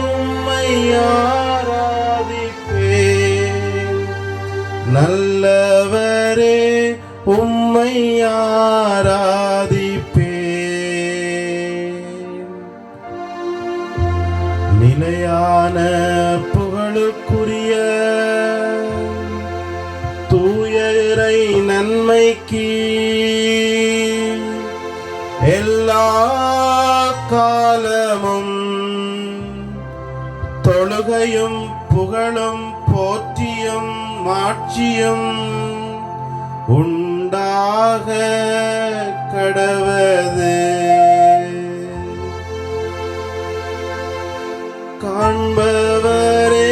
உம்மை ஆராதிப்பேன். நல்லவரே உம்மை ஆராதிப்பேன். நிலையான புகழுக்குரிய தூய இறை நன்மைக்கு எல்லா காலமும் தொழுகையும் புகழும் போற்றியும் மாட்சியும் உண்டாக கடவது. காண்பவரே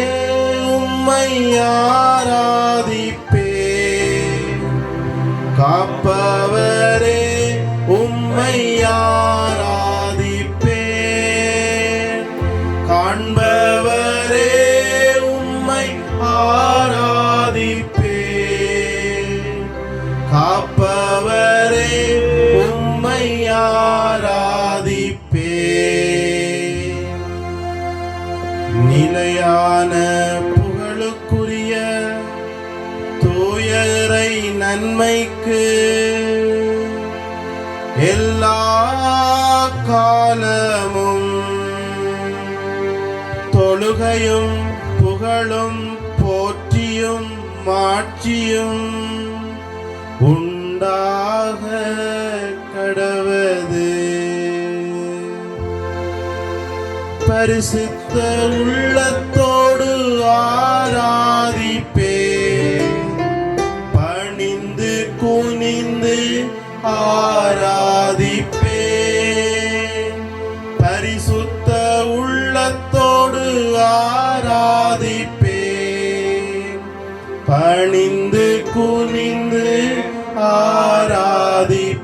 உம்மை ஆராதிப்பேன். காப்பவரே உம்மை ஆராதிப்பேன். காண்பவரே உம்மை ஆராதிப்பேன். காப்பவரே உம்மை ஆராதிப்பேன். நிலையான புகழுக்குரிய தூய இறை நன்மைக்கு எல்லா காலமும் தொழுகையும் புகழும் போற்றியும் மாட்சியும் உண்டாக கடவது. பரிசுத்த உள்ளத்தோடு ஆராதிப்பேன். பணிந்து குனிந்து ஆராதிப்பேன். பரிசுத்த உள்ளத்தோடு ஆராதிப்பேன். பணிந்து குனிந்து ஆராதிப்பேன்.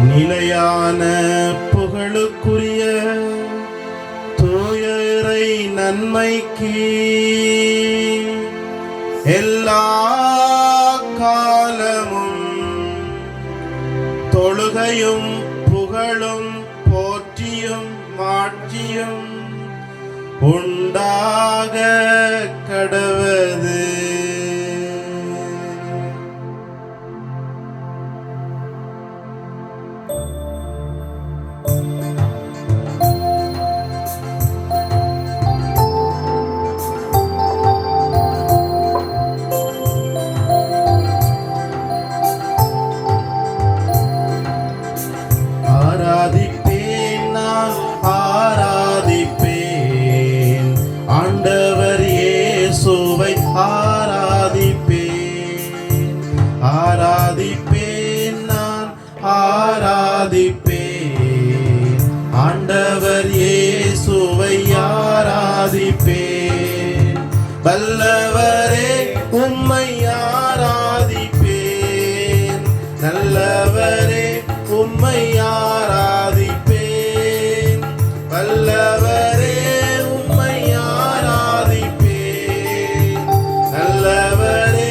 நிலையான புகழுக்குரிய தூய இறை நன்மைக்கு எல்லா காலமும் தொழுகையும் புகழும் போற்றியும் மாட்சியும் உண்டாக கடவது. ஆராதிப்பேன், நான் ஆராதிப்பேன். ஆண்டவர் இயேசுவை ஆராதிப்பேன். ஆராதிப்பேன், நான் ஆராதிப்பேன். ஆண்டவர் இயேசுவை ஆராதிப்பேன். வல்லவரே உம்மை ஆராதிப்பேன். நல்லவரே உம்மை ஆராதிப்பேன். வல்லவரே உம்மை ஆராதிப்பேன். நல்லவரே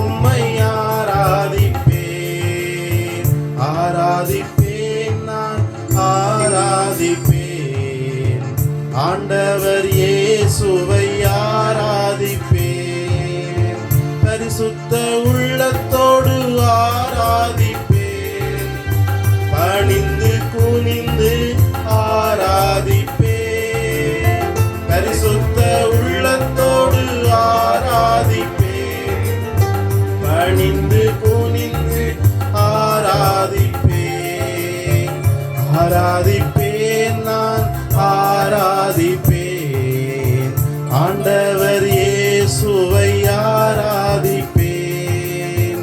உம்மை ஆராதிப்பேன். ஆராதிப்பேன், நான் ஆராதிப்பேன். ஆண்டவர் இயேசுவை ஆராதிப்பேன். பரிசுத்த உள்ளத்தோடு ஆராதிப்பேன். பணிந்து குனிந்து ஆராதிப்பேன். பரிசுத்த உள்ளத்தோடு ஆராதிப்பேன். பணிந்து குனிந்து ஆராதிப்பேன். ஆராதிப்பேன், நான் ஆராதிப்பேன். ஆண்டவர் இயேசுவை ஆராதிப்பேன்.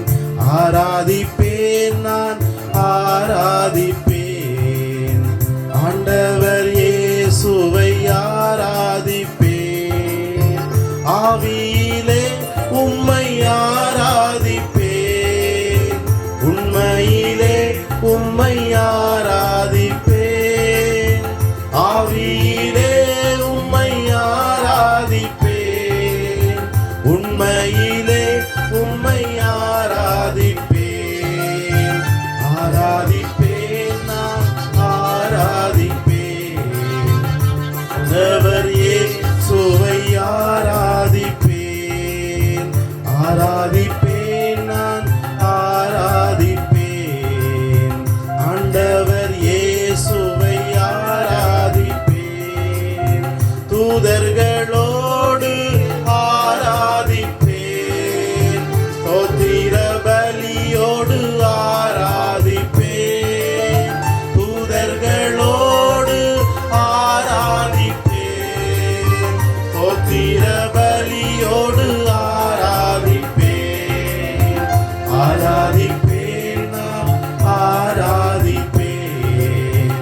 ஆராதிப்பேன், நான் ஆராதிப்பேன். ஆண்டவர் இயேசுவை ஆராதிப்பேன். ஆவியிலே உம்மை ஆராதிப்பேன். உண்மையிலே உம்மை ஆராதிப்பேன். ஆவியிலே ஆராதிப்பேன். ஆண்டவர் இயேசுவை ஆராதிப்பேன். ஆராதிப்பேன், நான் ஆராதிப்பேன். ஆண்டவர் இயேசுவை ஆராதிப்பேன். தூதர்களோடு ஆராதிப்பேன். ஸ்தோத்திர பலியோடு ஆராதிப்பேன். தூதர்களோடு ஆராதிப்பேன். ஸ்தோத்திர பலியோடு ஆராதிப்பேன். ஆராதிப்பேன், நான் ஆராதிப்பேன்.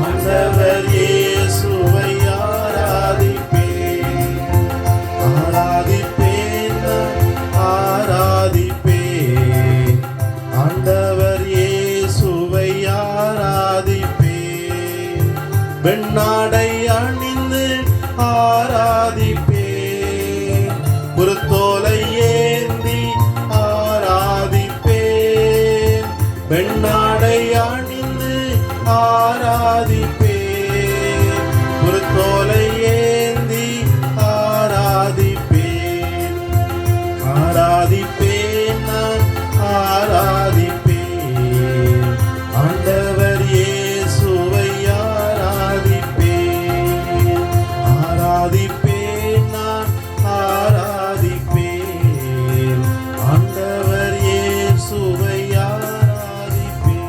ஆண்டவர் இயேசுவை ஆராதிப்பேன். ஆராதிப்பேன், நான் ஆராதிப்பேன். ஆண்டவர் இயேசுவை ஆராதிப்பேன். வெண்ணாடை அணிந்து ஆராதிப்பேன். குருத்தோலை ஏந்தி ஆராதிப்பேன். வெண்ணாடை அணிந்து ஆராதிப்பேன். குருத்தோலை ஏந்தி ஆராதிப்பேன். ஆராதிப்பேன், நான் ஆராதிப்பேன். ஆண்டவர் இயேசுவை ஆராதிப்பேன். ஆராதிப்பேன், நான் ஆராதிப்பேன். ஆண்டவர் இயேசுவை ஆராதிப்பேன்.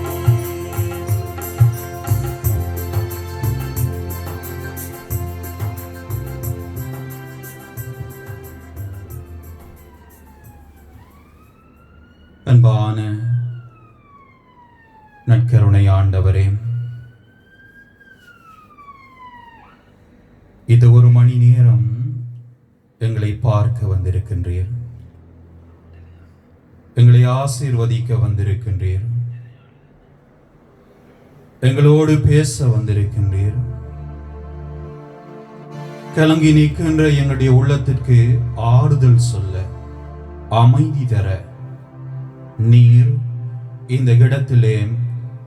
அன்பான நற்கருணை ஆண்டவரே, இது ஒரு மணி நேரம் எங்களை பார்க்க வந்திருக்கின்றீர். எங்களை ஆசீர்வதிக்க வந்திருக்கின்றீர். எங்களோடு பேச வந்திருக்கின்றீர். கலங்கி நிற்கின்ற எங்களுடைய உள்ளத்திற்கு ஆறுதல் சொல்ல, அமைதி தர நீர் இந்த இடத்திலே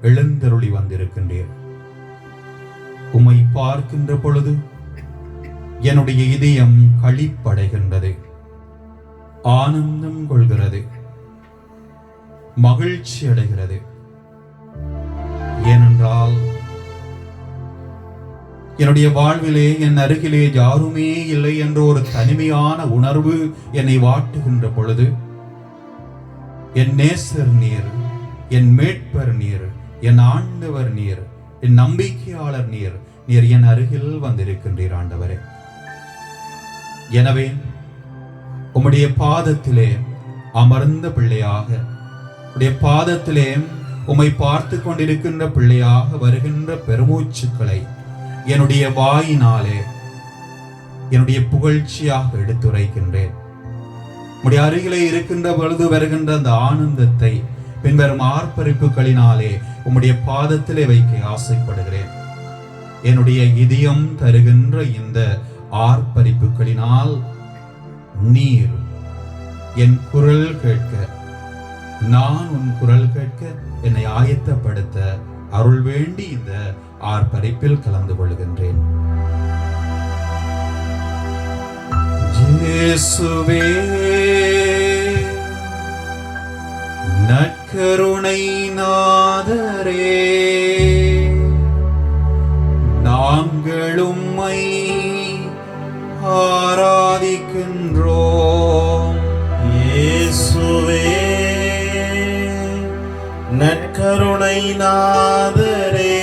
எழுந்தருளி வந்திருக்கின்றீர். உம்மை பார்க்கின்ற பொழுது என்னுடைய இதயம் களிப்படைகின்றது, ஆனந்தம் கொள்கிறது, மகிழ்ச்சி அடைகிறது. ஏனென்றால் என்னுடைய வாழ்விலே என் அருகிலே யாருமே இல்லை என்ற ஒரு தனிமையான உணர்வு என்னை வாட்டுகின்ற பொழுது என் நேசர் நீர், என் மீட்பர் நீர், என் ஆண்டவர் நீர், என் நம்பிக்கையாளர் நீர், நீர் என் அருகில் வந்திருக்கின்றீர் ஆண்டவரே. எனவே உம்முடைய பாதத்திலே அமர்ந்த பிள்ளையாக, உடைய பாதத்திலே உம்மை பார்த்து கொண்டிருக்கின்ற பிள்ளையாக வருகின்ற பெருமூச்சுக்களை என்னுடைய வாயினாலே என்னுடைய புகழ்ச்சியாக எடுத்துரைக்கின்றேன். உடைய அருகிலே இருக்கின்ற பொழுது வருகின்ற அந்த ஆனந்தத்தை பின்வரும் ஆர்ப்பரிப்புகளினாலே உம்முடைய பாதத்திலே வைக்க ஆசைப்படுகிறேன். என்னுடைய இதயம் தருகின்ற இந்த ஆர்ப்பரிப்புகளினால் நீர் என் குரல் கேட்க, நான் உன் குரல் கேட்க என்னை ஆயத்தப்படுத்த அருள் வேண்டி இந்த ஆர்ப்பரிப்பில் கலந்து கொள்கின்றேன். இயேசுவே, நற்கருணை நாதரே, நாங்கள் உம்மை ஆராதிக்கின்றோம். இயேசுவே, நற்கருணை நாதரே,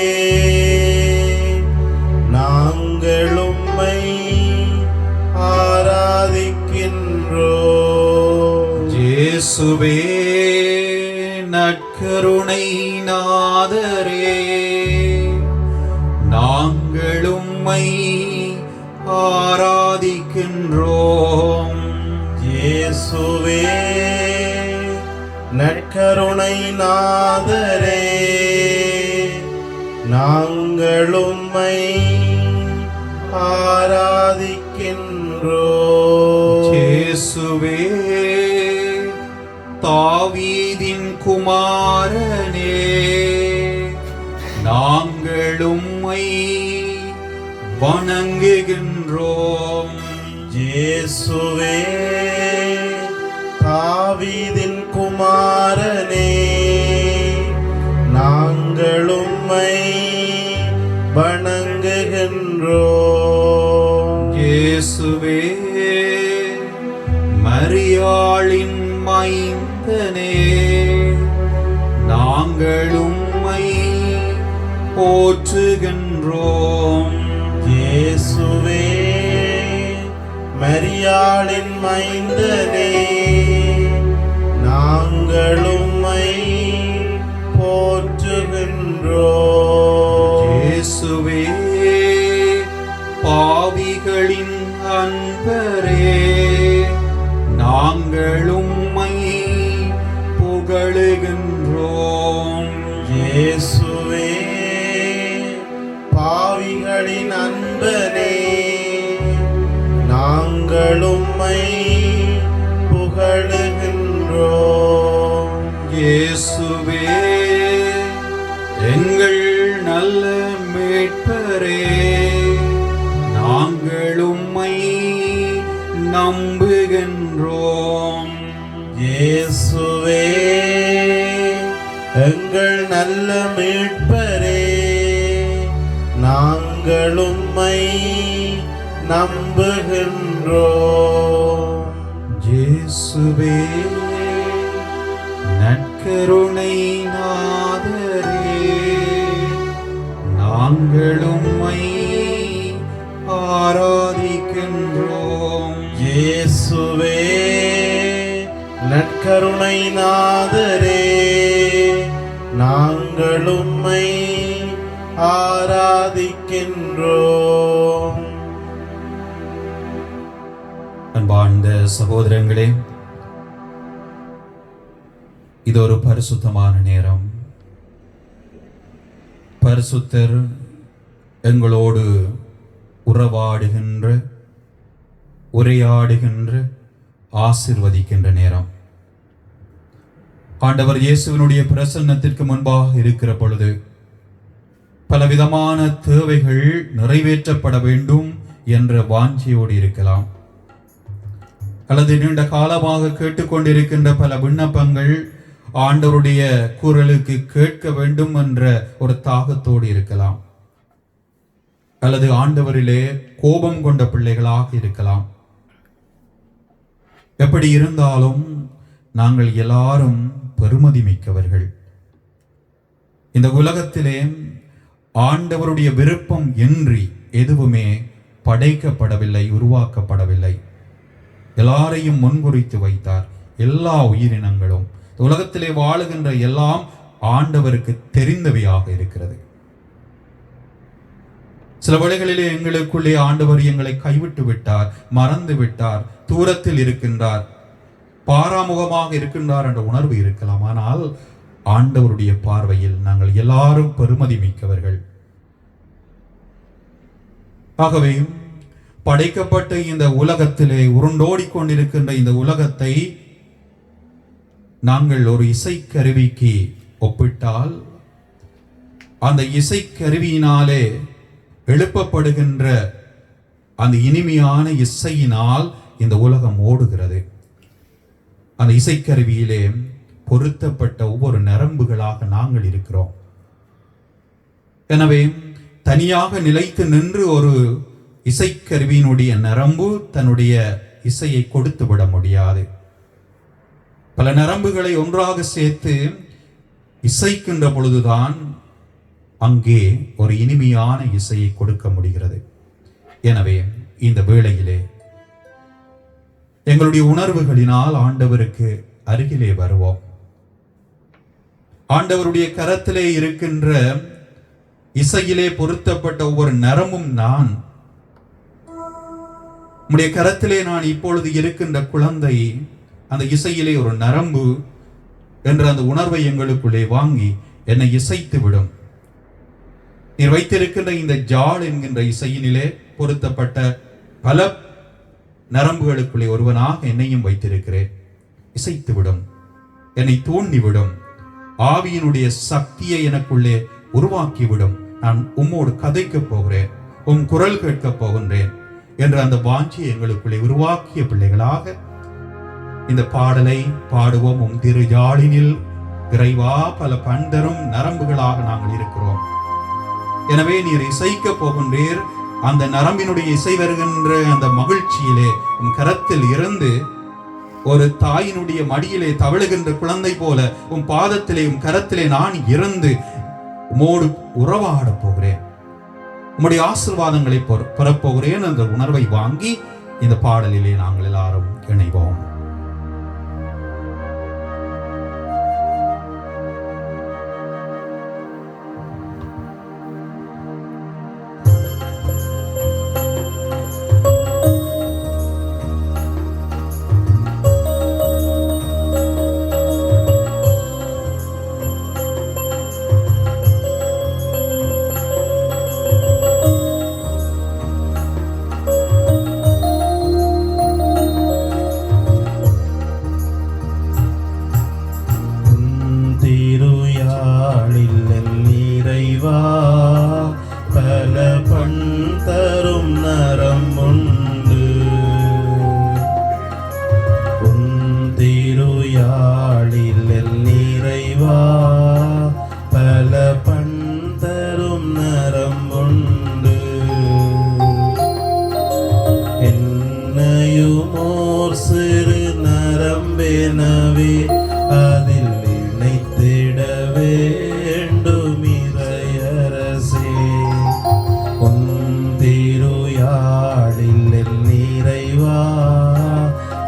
நாங்கள் உம்மை ஆராதிக்கின்றோம். இயேசுவே, நற்கருணை நாதரே, நாங்கள் உம்மை ஆராதிக்கின்றோம். இயேசுவே, நற்கருணை நாதரே, நாங்கள் உம்மை ஆராதிக்கின்றோம். இயேசுவே, தாவீதின் குமாரனே, நாங்கள் உம்மை உம்மை வணங்குகின்றோம். இயேசுவே தாவீதின் குமாரனே, நாங்கள் உம்மை வணங்குகின்றோம். இயேசுவே மரியாளின் மைந்தனே, நாங்கள் உம்மை போற்றுகின்றோம். இயேசுவே மரியாளின் மைந்தனே, நாங்கள் உம்மை போற்றுகின்றோம். இயேசுவே பாவிகளின் அன்பரே, நாங்கள் உம்மை புகழுகின்றோம். இயேசுவே பாவிகளின் அன்பனே, நாங்கள் உம்மை புகழுகின்றோம். இயேசுவே எங்கள் நல்ல மீட்பரே, நாங்கள் உம்மை நம்புகின்றோம். இயேசுவே எங்கள் நல்ல மீட்பரே, நாங்கள் உம்மை நம்புகின்றோம். இயேசுவே நற்கருணை நாதரே, நாங்கள் உம்மை ஆராதிக்கின்றோம். இயேசுவே நற்கருணை நாதரே, நாங்கள் உம்மை ஆராதிக்கின்றோம். அன்பார்ந்த சகோதரங்களே, இது ஒரு பரிசுத்தமான நேரம். பரிசுத்தர் எங்களோடு உறவாடுகின்ற, உரையாடுகின்ற, ஆசீர்வதிக்கின்ற நேரம். ஆண்டவர் இயேசுவினுடைய பிரசன்னத்திற்கு முன்பாக இருக்கிற பொழுது பலவிதமான தேவைகள் நிறைவேற்றப்பட வேண்டும் என்ற வாஞ்சியோடு இருக்கலாம், அல்லது நீண்ட காலமாக கேட்டுக்கொண்டிருக்கின்ற பல விண்ணப்பங்கள் ஆண்டவருடைய குரலுக்கு கேட்க வேண்டும் என்ற ஒரு தாகத்தோடு இருக்கலாம், அல்லது ஆண்டவரிலே கோபம் கொண்ட பிள்ளைகளாக இருக்கலாம். எப்படி இருந்தாலும் நாங்கள் எல்லாரும் பெருமதி மிக்கவர்கள். இந்த உலகத்திலே ஆண்டவருடைய விருப்பம் இன்றி எதுவுமே படைக்கப்படவில்லை, உருவாக்கப்படவில்லை. எல்லாரையும் முன்குறித்து வைத்தார். எல்லா உயிரினங்களும், உலகத்திலே வாழுகின்ற எல்லாம் ஆண்டவருக்கு தெரிந்தவையாக இருக்கிறது. சில வேளைகளிலே எங்களுக்குள்ளே ஆண்டவர் எங்களை கைவிட்டு விட்டார், மறந்து விட்டார், தூரத்தில் இருக்கின்றார், பாராமுகமாக இருக்கின்றார் என்ற உணர்வு இருக்கலாம். ஆனால் ஆண்டவருடைய பார்வையில் நாங்கள் எல்லாரும் பெருமதி மிக்கவர்கள். ஆகவே படைக்கப்பட்ட இந்த உலகத்திலே உருண்டோடி கொண்டிருக்கின்ற இந்த உலகத்தை நாங்கள் ஒரு இசைக்கருவிக்கு ஒப்பிட்டால், அந்த இசைக்கருவியினாலே எழுப்பப்படுகின்ற அந்த இனிமையான இசையினால் இந்த உலகம் ஓடுகிறது. அந்த இசைக்கருவியிலே பொருத்தப்பட்ட ஒவ்வொரு நரம்புகளாக நாங்கள் இருக்கிறோம். எனவே தனியாக நிலைத்து நின்று ஒரு இசைக்கருவியினுடைய நரம்பு தன்னுடைய இசையை கொடுத்து விட முடியாது. பல நரம்புகளை ஒன்றாக சேர்த்து இசைக்கின்ற பொழுதுதான் அங்கே ஒரு இனிமையான இசையை கொடுக்க முடிகிறது. எனவே இந்த வேளையிலே எங்களுடைய உணர்வுகளினால் ஆண்டவருக்கு அருகிலே வருவோம். ஆண்டவருடைய கரத்திலே இருக்கின்ற இசையிலே பொருத்தப்பட்ட ஒவ்வொரு நரம்பும் நான். உம்முடைய கரத்திலே நான் இப்பொழுது இருக்கின்ற குழந்தை, அந்த இசையிலே ஒரு நரம்பு என்ற அந்த உணர்வை எங்களுக்குள்ளே வாங்கி என்னை இசைத்து விடும். நீர் வைத்திருக்கின்ற இந்த ஜால் என்கின்ற இசையினிலே பொருத்தப்பட்ட பல நரம்புகளுக்குள்ளே ஒருவனாக என்னையும் வைத்திருக்கிறேன். இசைத்து விடும், என்னை தூண்டிவிடும், ஆவியினுடைய சக்தியை எனக்குள்ளே உருவாக்கிவிடும். நான் உம்மோடு கதைக்கப் போகிறேன், உம் குரல் கேட்கப் போகின்றேன் என்ற அந்த வாஞ்சியை எங்களுக்குள்ளே உருவாக்கிய பிள்ளைகளாக இந்த பாடலை பாடுவோம். உம் திரு யாழினில் இறைவா பல பண்டரும் நரம்புகளாக நாங்கள் இருக்கிறோம். எனவே நீர் இசைக்க போகின்றீர். அந்த நரம்பினுடைய இசை வருகின்ற அந்த மகிழ்ச்சியிலே உம் கரத்தில் இருந்து ஒரு தாயினுடைய மடியிலே தவழுகின்ற குழந்தை போல உம் பாதத்திலே உம் கரத்திலே நான் இருந்து உமோடு உறவாட போகிறேன், உம்முடைய ஆசீர்வாதங்களை பெறப்போகிறேன் என்ற உணர்வை வாங்கி இந்த பாடலிலே நாங்கள் எல்லாரும் இணைவோம். பல பண் தரும் நரம்புண்டு உன் திருயாழில் நிறைவா, பல பண் தரும் நரம்புண்டு என்னையும் ஓர் சிறு நரம்பெனவே அதில் இணைத்திட வேண்டும் இறையரசே. உன் திருயாழில் நிறைவா,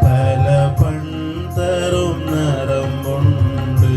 பல பண் தரும் நரம்புண்டு.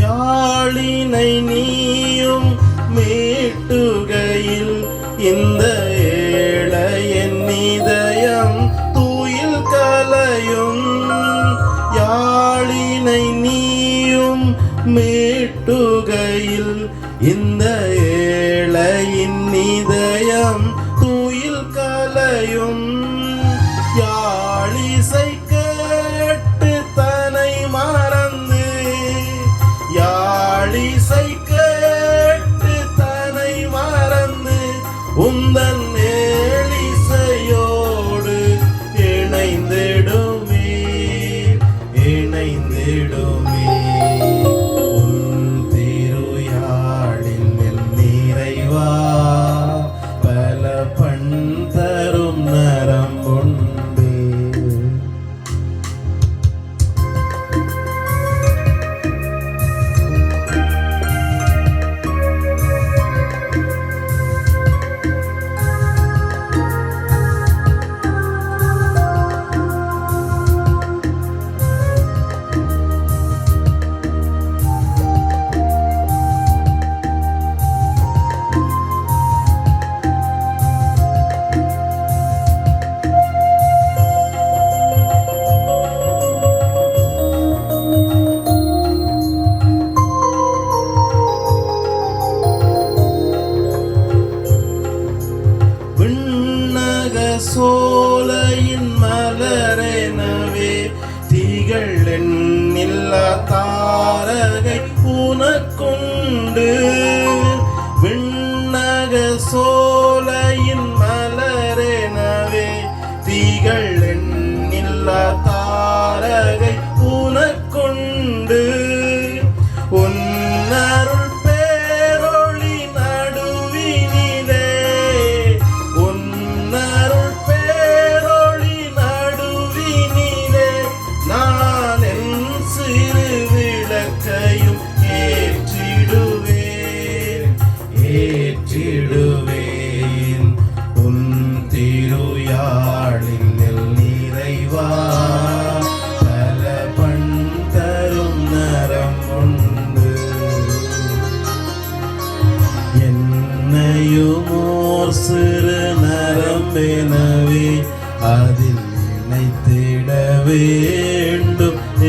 யாழினை நீயும் மீட்டுகையில் இந்த ஏழையின் இதயம் தூயில் கலையும். யாழினை நீயும் மீட்டுகையில் இந்த ஏழையின் இதயம் தூயில் கலையும். யாழிசை கேட்டு தனை மறந்து, யாழிசை கேட்டு தனை மறந்து உந்தன் ஏழிசையோடு இணைந்திடுமே, இணைந்திடுமே. உன் திருயாழில் நிறைவா, பல பண் தரும் நரம்புண்டு.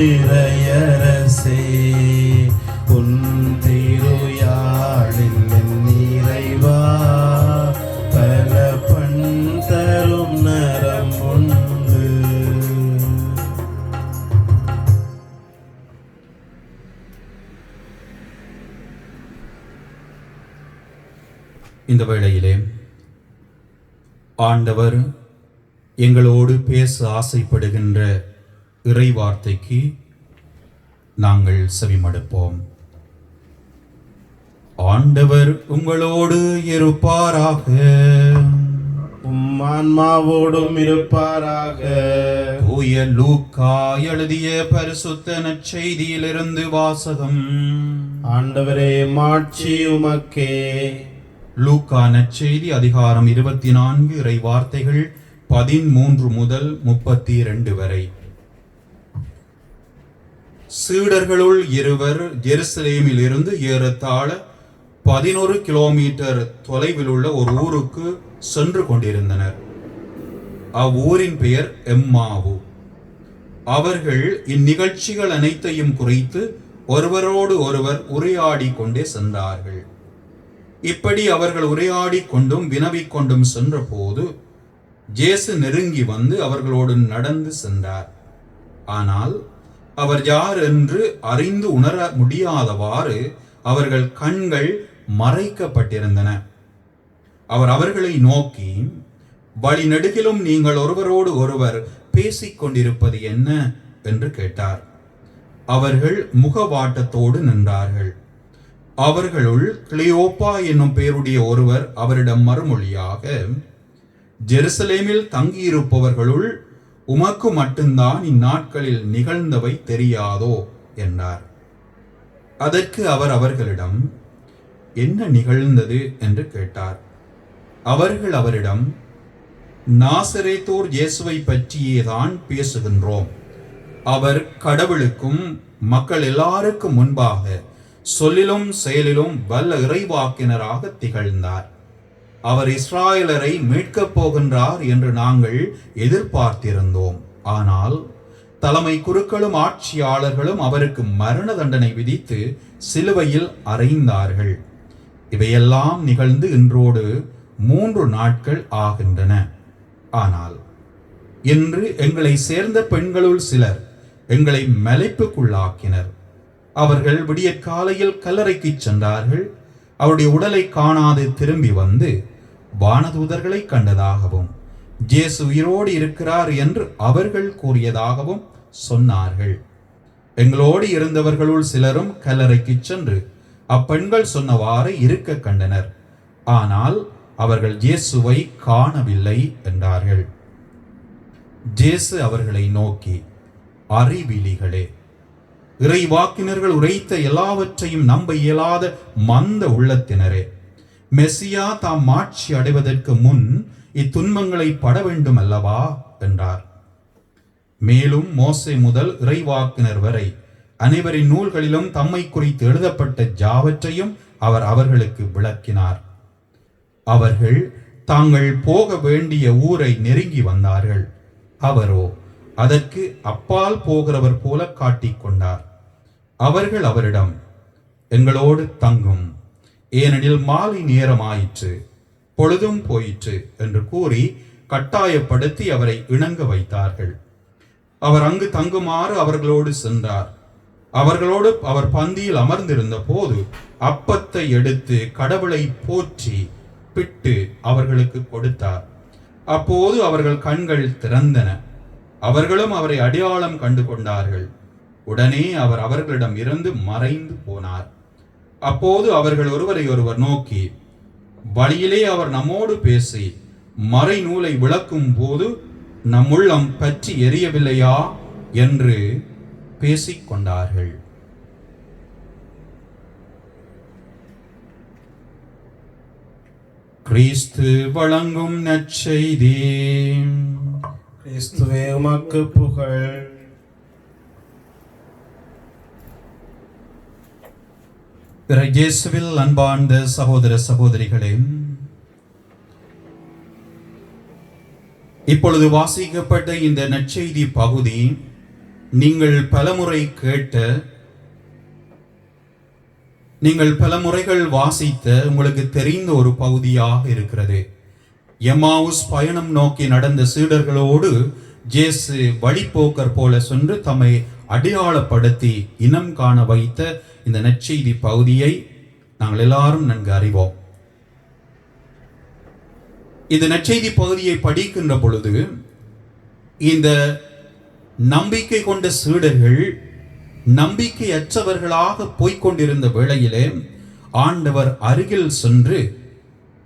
இறையரசே உன் திருயாழில் என் நிறைவா பல பண் தரும் நரம் உண்டு. இந்த வேளையிலே ஆண்டவர் எங்களோடு பேச ஆசைப்படுகின்ற இறை வார்த்தைக்கு நாங்கள் செவிமடுப்போம். ஆண்டவர் உங்களோடு இருப்பாராக. உம் ஆன்மாவோடும் இருப்பாராக. தூய லூக்கா எழுதிய பரிசுத்த நற்செய்தியிலிருந்து வாசகம். ஆண்டவரே மாட்சி உமக்கே. லூக்கா நற்செய்தி அதிகாரம் 24 இறை வார்த்தைகள் 13 முதல் 32 வரை. சீடர்களுள் இருவர் ஜெருசலேமில் இருந்து ஏறத்தாழ 11 கிலோமீட்டர் தொலைவில் உள்ள ஒரு ஊருக்கு சென்று கொண்டிருந்தனர். அவ்வூரின் பெயர் எம்மாவு. அவர்கள் இந்நிகழ்ச்சிகள் அனைத்தையும் குறித்து ஒருவரோடு ஒருவர் உரையாடி கொண்டே சென்றார்கள். இப்படி அவர்கள் உரையாடி கொண்டும் வினவிக் கொண்டும் சென்ற போது இயேசு நெருங்கி வந்து அவர்களோடு நடந்து சென்றார். ஆனால் அவர் யார் என்று அறிந்து உணர முடியாதவாறு அவர்கள் கண்கள் மறைக்கப்பட்டிருந்தன. அவர் அவர்களை நோக்கி, வழி நெடுகிலும் நீங்கள் ஒருவரோடு ஒருவர் பேசிக் கொண்டிருப்பது என்ன என்று கேட்டார். அவர்கள் முகவாட்டத்தோடு நின்றார்கள். அவர்களுள் கிளியோப்பா என்னும் பெயருடைய ஒருவர் அவரிடம் மறுமொழியாக, ஜெருசலேமில் தங்கியிருப்பவர்களுள் உமக்கு மட்டும்தான் இந்நாட்களில் நிகழ்ந்தவை தெரியாதோ என்றார். அதற்கு அவர் அவர்களிடம், என்ன நிகழ்ந்தது என்று கேட்டார். அவர்கள் அவரிடம், நாசரேத்தோர் இயேசுவை பற்றியேதான் பேசுகின்றோம். அவர் கடவுளுக்கும் மக்கள் எல்லாருக்கும் முன்பாக சொல்லிலும் செயலிலும் வல்ல இறைவாக்கினராக திகழ்ந்தார். அவர் இஸ்ராயலரை மீட்கப் போகின்றார் என்று நாங்கள் எதிர்பார்த்திருந்தோம். ஆனால் தலைமை குருக்களும் ஆட்சியாளர்களும் அவருக்கு மரண தண்டனை விதித்து சிலுவையில் அறைந்தார்கள். இவையெல்லாம் நிகழ்ந்து இன்றோடு 3 நாட்கள் ஆகின்றன. ஆனால் இன்று எங்களை சேர்ந்த பெண்களுள் சிலர் எங்களை மலைப்புக்குள்ளாக்கினர். அவர்கள் விடியற் காலையில் கல்லறைக்கு சென்றார்கள். அவருடைய உடலை காணாது திரும்பி வந்து வானதூதர்களை கண்டதாகவும் இயேசு உயிரோடு இருக்கிறார் என்று அவர்கள் கூறியதாகவும் சொன்னார்கள். எங்களோடு இருந்தவர்களுள் சிலரும் கல்லறைக்கு சென்று அப்பெண்கள் சொன்னவாறு இருக்க கண்டனர். ஆனால் அவர்கள் இயேசுவை காணவில்லை என்றார்கள். இயேசு அவர்களை நோக்கி, அறிவிலிகளே, இறைவாக்கினர்கள் உரைத்த எல்லாவற்றையும் நம்ப இயலாத மந்த உள்ளத்தினரே, மெசியா தாம் மாட்சி அடைவதற்கு முன் இத்துன்பங்களை பட வேண்டும் அல்லவா என்றார். மேலும் மோசே முதல் இறைவாக்கினர் வரை அனைவரின் நூல்களிலும் தம்மை குறித்து எழுதப்பட்ட யாவற்றையும் அவர் அவர்களுக்கு விளக்கினார். அவர்கள் தாங்கள் போக வேண்டிய ஊரை நெருங்கி வந்தார்கள். அவரோ அதற்கு அப்பால் போகிறவர் போல காட்டிக்கொண்டார். அவர்கள் அவரிடம், எங்களோடு தங்கும், ஏனெனில் மாலை நேரமாயிற்று, பொழுதும் போயிற்று என்று கூறி கட்டாயப்படுத்தி அவரை இணங்க வைத்தார்கள். அவர் அங்கு தங்குமாறு அவர்களோடு சென்றார். அவர்களோடு அவர் பந்தியில் அமர்ந்திருந்த போது அப்பத்தை எடுத்து கடவுளை போற்றி பிட்டு அவர்களுக்கு கொடுத்தார். அப்போது அவர்கள் கண்கள் திறந்தன. அவர்களும் அவரை அடையாளம் கண்டு கொண்டார்கள். உடனே அவர் அவர்களிடம் இருந்து மறைந்து போனார். அப்போது அவர்கள் ஒருவரை ஒருவர் நோக்கி, வழியிலே அவர் நம்மோடு பேசி மறை நூலை விளக்கும் போது நம் உள்ளம் பற்றி எரியவில்லையா என்று பேசிக்கொண்டார்கள். கிறிஸ்து வழங்கும் நற்செய்தி. கிறிஸ்துவே உமக்கு புகழ். இயேசுவில் அன்பார்ந்த சகோதர சகோதரிகளே, இப்பொழுது வாசிக்கப்பட்ட இந்த நற்செய்தி பகுதி நீங்கள் பலமுறை கேட்ட, நீங்கள் பல முறைகள் வாசித்த, உங்களுக்கு தெரிந்த ஒரு பகுதியாக இருக்கிறது. எம்மாவுஸ் பயணம் நோக்கி நடந்த சீடர்களோடு இயேசு வழிபோக்கர் போல சென்று தம்மை அடையாளப்படுத்தி இனம் காண வைத்த இந்த நற்செய்தி பகுதியை நாங்கள் எல்லாரும் நன்கு அறிவோம். இந்த நற்செய்தி பகுதியை படிக்கின்ற பொழுது இந்த நம்பிக்கை கொண்ட சீடர்கள் நம்பிக்கையற்றவர்களாக போய்கொண்டிருந்த வேளையிலே ஆண்டவர் அருகில் சென்று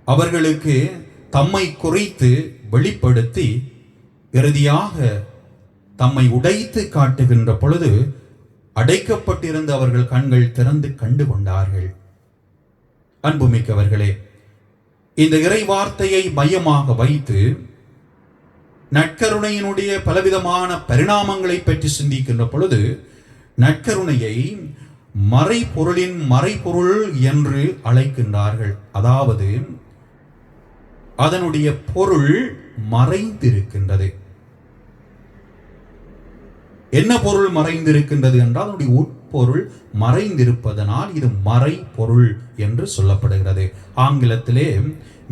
அவர்களுக்கு தம்மை குறித்து வெளிப்படுத்தி இறுதியாக தம்மை உடைத்து காட்டுகின்ற பொழுது அடைக்கப்பட்டிருந்த அவர்கள் கண்கள் திறந்து கண்டு கொண்டார்கள். அன்புமிக்கவர்களே, இந்த இறை வார்த்தையை மையமாக வைத்து நற்கருணையினுடைய பலவிதமான பரிணாமங்களை பற்றி சிந்திக்கின்ற பொழுது நற்கருணையை மறைபொருளின் மறைபொருள் என்று அழைக்கின்றார்கள். அதாவது அதனுடைய பொருள் மறைந்திருக்கின்றது. என்ன பொருள் மறைந்திருக்கின்றது என்றால் அதனுடைய உட்பொருள் மறைந்திருப்பதனால் இது மறைபொருள் என்று சொல்லப்படுகிறது. ஆங்கிலத்திலே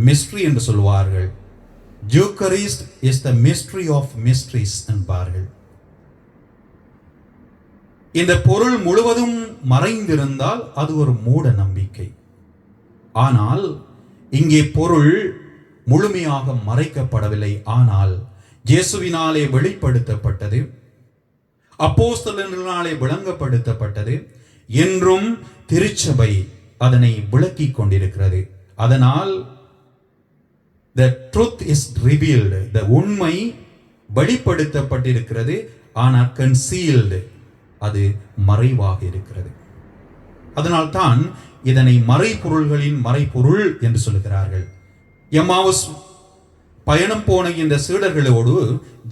மிஸ்ட்ரி என்று சொல்வார்கள். Eucharist is the mystery of mysteries என்பார்கள். இந்த பொருள் முழுவதும் மறைந்திருந்தால் அது ஒரு மூட நம்பிக்கை. ஆனால் இங்கே பொருள் முழுமையாக மறைக்கப்படவில்லை. ஆனால் இயேசுவினாலே வெளிப்படுத்தப்பட்டது, அப்போஸ்தலர்களாலே விளங்கப்படுத்தப்பட்டது. என்றும் திருச்சபை அதனை விளக்கிக் கொண்டிருக்கிறது. அதனால் the truth is revealed, the உண்மை வெளிப்படுத்தப்பட்டிருக்கிறது. ஆனால் concealed, அது மறைவாக இருக்கிறது. அதனால்தான் இதனை மறைபொருள்களின் மறைபொருள் என்று சொல்லுகிறார்கள். எம்மாவுஸ் பயணம் போன இந்த சீடர்களோடு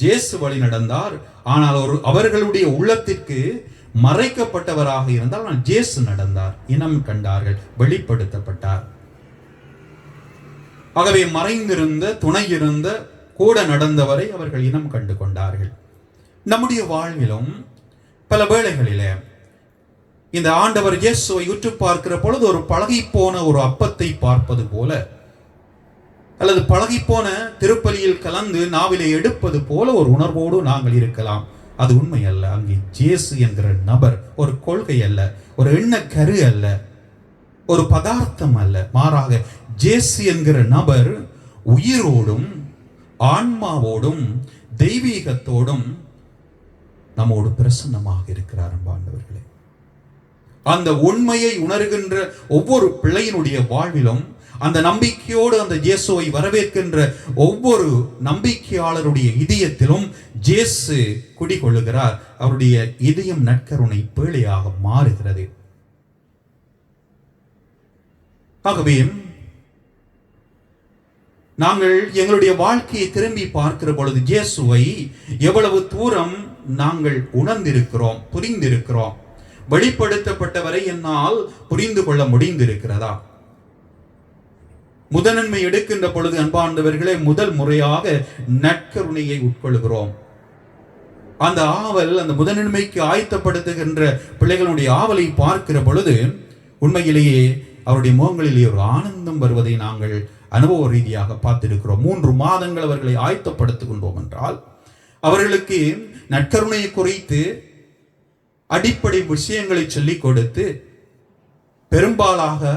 இயேசு வழி நடந்தார். ஆனால் அவர்களுடைய உள்ளத்திற்கு மறைக்கப்பட்டவராக இருந்தால் இயேசு நடந்தார். இனம் கண்டார்கள், வெளிப்படுத்தப்பட்டார். ஆகவே மறைந்திருந்த, துணை இருந்த, கூட நடந்தவரை அவர்கள் இனம் கண்டு கொண்டார்கள். நம்முடைய வாழ்விலும் பல வேளைகளிலே இந்த ஆண்டவர் இயேசுவை உற்று பார்க்கிற பொழுது ஒரு பழகிப்போன ஒரு அப்பத்தை பார்ப்பது போல, அல்லது பழகிப்போன திருப்பலியில் கலந்து நாவிலே எடுப்பது போல ஒரு உணர்வோடு நாங்கள் இருக்கலாம். அது உண்மை அல்ல. அங்கே இயேசு என்கிற நபர் ஒரு கொள்கை அல்ல, ஒரு எண்ணக்கரு அல்ல, ஒரு பதார்த்தம் அல்ல. மாறாக இயேசு என்கிற நபர் உயிரோடும் ஆன்மாவோடும் தெய்வீகத்தோடும் நம்மோடு பிரசன்னமாக இருக்கிறார். அன்பார்ந்தவர்களே, அந்த உண்மையை உணர்கின்ற ஒவ்வொரு பிள்ளையினுடைய வாழ்விலும், அந்த நம்பிக்கையோடு அந்த இயேசுவை வரவேற்கின்ற ஒவ்வொரு நம்பிக்கையாளருடைய இதயத்திலும் இயேசு குடிகொள்ளுகிறார். அவருடைய இதயம் நற்கருணை பேழையாக மாறுகிறது. ஆகவே நாங்கள் எங்களுடைய வாழ்க்கையை திரும்பி பார்க்கிற பொழுது இயேசுவை எவ்வளவு தூரம் நாங்கள் உணர்ந்திருக்கிறோம், புரிந்திருக்கிறோம், வெளிப்படுத்தப்பட்டவரை என்னால் புரிந்து கொள்ள முடிந்திருக்கிறதா? முதன்மை எடுக்கின்ற பொழுது அன்பார்ந்தவர்களே, முதல் முறையாக நற்கருணையை உட்கொள்கிறோம். அந்த ஆவல், அந்த முதன்மைக்கு ஆயத்தப்படுத்துகின்ற பிள்ளைகளுடைய ஆவலை பார்க்கிற பொழுது உண்மையிலேயே அவருடைய முகங்களிலே ஒரு ஆனந்தம் வருவதை நாங்கள் அனுபவ ரீதியாக பார்த்திருக்கிறோம். 3 மாதங்கள் அவர்களை ஆயத்தப்படுத்துகின்றோம் என்றால் அவர்களுக்கு நற்கருணையை குறித்து அடிப்படை விஷயங்களை சொல்லிக் கொடுத்து பெரும்பாலாக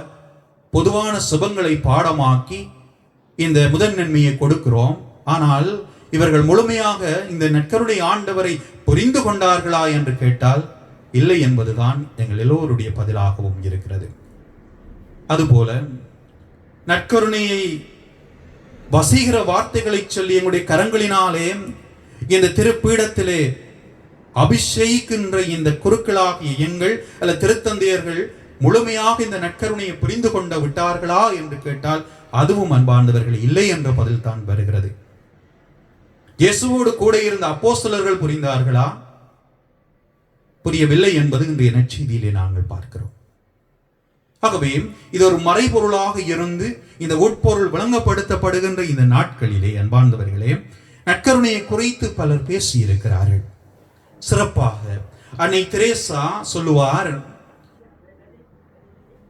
பொதுவான சுபங்களை பாடமாக்கி இந்த முதன் நன்மையை கொடுக்கிறோம். ஆனால் இவர்கள் முழுமையாக இந்த நற்கருணை ஆண்டவரை புரிந்து கொண்டார்களா என்று கேட்டால் இல்லை என்பதுதான் எங்கள் எல்லோருடைய பதிலாகவும் இருக்கிறது. அதுபோல நற்கருணையை வசீகர வார்த்தைகளை சொல்லி எங்களுடைய கரங்களினாலே இந்த திருப்பீடத்திலே அபிஷேகிக்கின்ற இந்த குருக்களாகிய எங்கள் அல்ல திருத்தந்தையர்கள் முழுமையாக இந்த நற்கருணையை புரிந்து கொண்டு விட்டார்களா என்று கேட்டால் அதுவும் அன்பார்ந்தவர்கள் இல்லை என்ற பதில் தான் வருகிறது. இயேசுவோடு கூட இருந்த அப்போஸ்தலர்கள் புரிந்தார்களா? புரியவில்லை என்பது இன்றைய நற்செய்தியிலே நாங்கள் பார்க்கிறோம். ஆகவே இது ஒரு மறைபொருளாக இருந்து இந்த உட்பொருள் விளங்கப்படுத்தப்படுகின்ற இந்த நாட்களிலே அன்பார்ந்தவர்களே, நற்கருணையை குறித்து பலர் பேசி இருக்கிறார்கள். சிறப்பாக அன்னை தெரேசா சொல்லுவார்,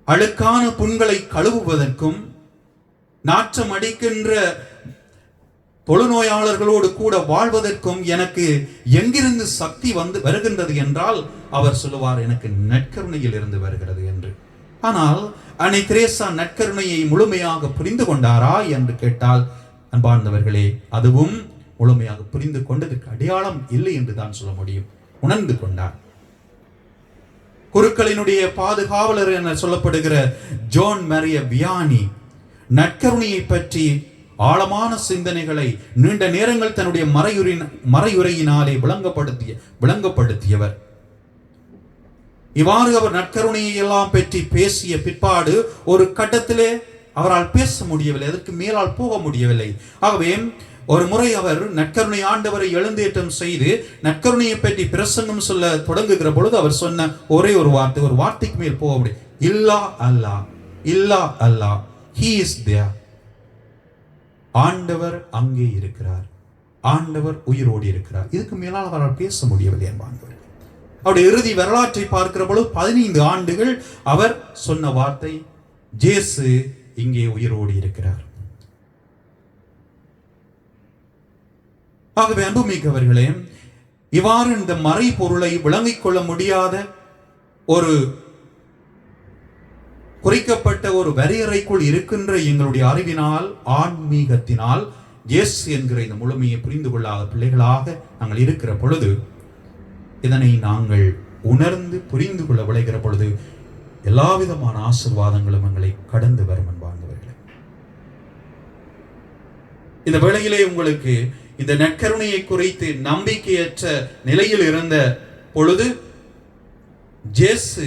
அழுக்கான புண்களை கழுவுவதற்கும் நாற்றம் அடிக்கின்ற தொழுநோயாளர்களோடு கூட வாழ்வதற்கும் எனக்கு எங்கிருந்து சக்தி வருகின்றது என்றால் அவர் சொல்லுவார், எனக்கு நற்கருணையில் இருந்து வருகிறது என்று. ஆனால் அன்னை தெரேசா நற்கருணையை முழுமையாக புரிந்து கொண்டாரா என்று கேட்டால், அன்பார்ந்தவர்களே, அதுவும் முழுமையாக புரிந்து கொண்டதற்கு அடையாளம் இல்லை என்று தான் சொல்ல முடியும். உணர்ந்து கொண்டார். குருக்களினுடைய பாதுகாவலர் என சொல்லப்படுகிற ஜோன் மரிய வியானி நற்கருணையை பற்றி ஆழமான சிந்தனைகளை நீண்ட நேரங்கள் தன்னுடைய மறையுரையினாலே விளங்கப்படுத்தியவர். இவ்வாறு அவர் நற்கருணையை எல்லாம் பற்றி பேசிய பிற்பாடு ஒரு கட்டத்திலே அவரால் பேச முடியவில்லை, அதற்கு மேலால் போக முடியவில்லை. ஆகவே ஒரு முறை அவர் நற்கருணை ஆண்டவரை எழுந்தேற்றம் செய்து நற்கருணையை பற்றி பிரசங்கம் சொல்ல தொடங்குகிற பொழுது அவர் சொன்ன ஒரே ஒரு வார்த்தைக்கு மேல் போக முடியும். இல்லா அல்லாஹ், இல்லா அல்லாஹ், ஹி இஸ் தேர். ஆண்டவர் அங்கே இருக்கிறார், ஆண்டவர் உயிரோடு இருக்கிறார். இதுக்கு மேலால் அவரால் பேச முடியவில்லை என்பார்கள். அவருடைய இறுதி வரலாற்றை பார்க்கிற பொழுது 15 ஆண்டுகள் அவர் சொன்ன வார்த்தை, ஜேசு இங்கே உயிரோடு இருக்கிறார். ஆகவே அன்புமிக்கவர்களே, இவ்வாறு இந்த மறை பொருளை விளங்கிக் கொள்ள முடியாத ஒரு குறிக்கப்பட்ட ஒரு வரையறைக்குள் இருக்கின்ற எங்களுடைய அறிவினால், ஆன்மீகத்தினால் இயேசு என்கிற இந்த முழுமையை புரிந்து கொள்ளாத பிள்ளைகளாக நாங்கள் இருக்கிற பொழுது, இதனை நாங்கள் உணர்ந்து புரிந்து கொள்ள விளைகிற பொழுது எல்லா விதமான ஆசீர்வாதங்களும் எங்களை கடந்து வரும் என்பார்களே. இந்த வேளையிலே உங்களுக்கு இந்த நற்கருணையை குறித்து நம்பிக்கையற்ற நிலையில் இருந்த பொழுது இயேசு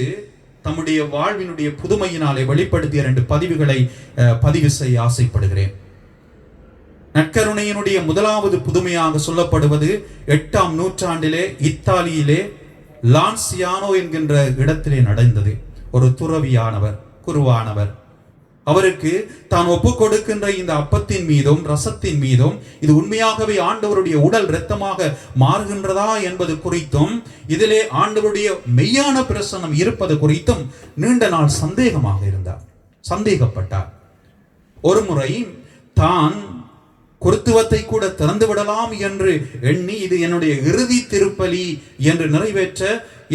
தம்முடைய வாழ்வினுடைய புதுமையினாலே வெளிப்படுத்திய 2 பதிவுகளை பதிவு செய்ய ஆசைப்படுகிறேன். நற்கருணையினுடைய முதலாவது புதுமையாக சொல்லப்படுவது 8ஆம் நூற்றாண்டிலே இத்தாலியிலே லான்சியானோ என்கின்ற இடத்திலே நடந்தது. ஒரு துறவியானவர், குருவானவர், அவருக்கு தான் ஒப்புக் கொடுக்கின்ற இந்த அப்பத்தின் மீதும் ரசத்தின் மீதும் இது உண்மையாகவே ஆண்டவருடைய உடல் இரத்தமாக மாறுகின்றதா என்பது குறித்தும், இதிலே ஆண்டவருடைய மெய்யான பிரசன்னம் இருப்பது குறித்தும் நீண்ட நாள் சந்தேகப்பட்டார். ஒரு முறை தான் குருத்துவத்தை கூட திறந்து விடலாம் என்று எண்ணி, இது என்னுடைய இறுதி திருப்பலி என்று நிறைவேற்ற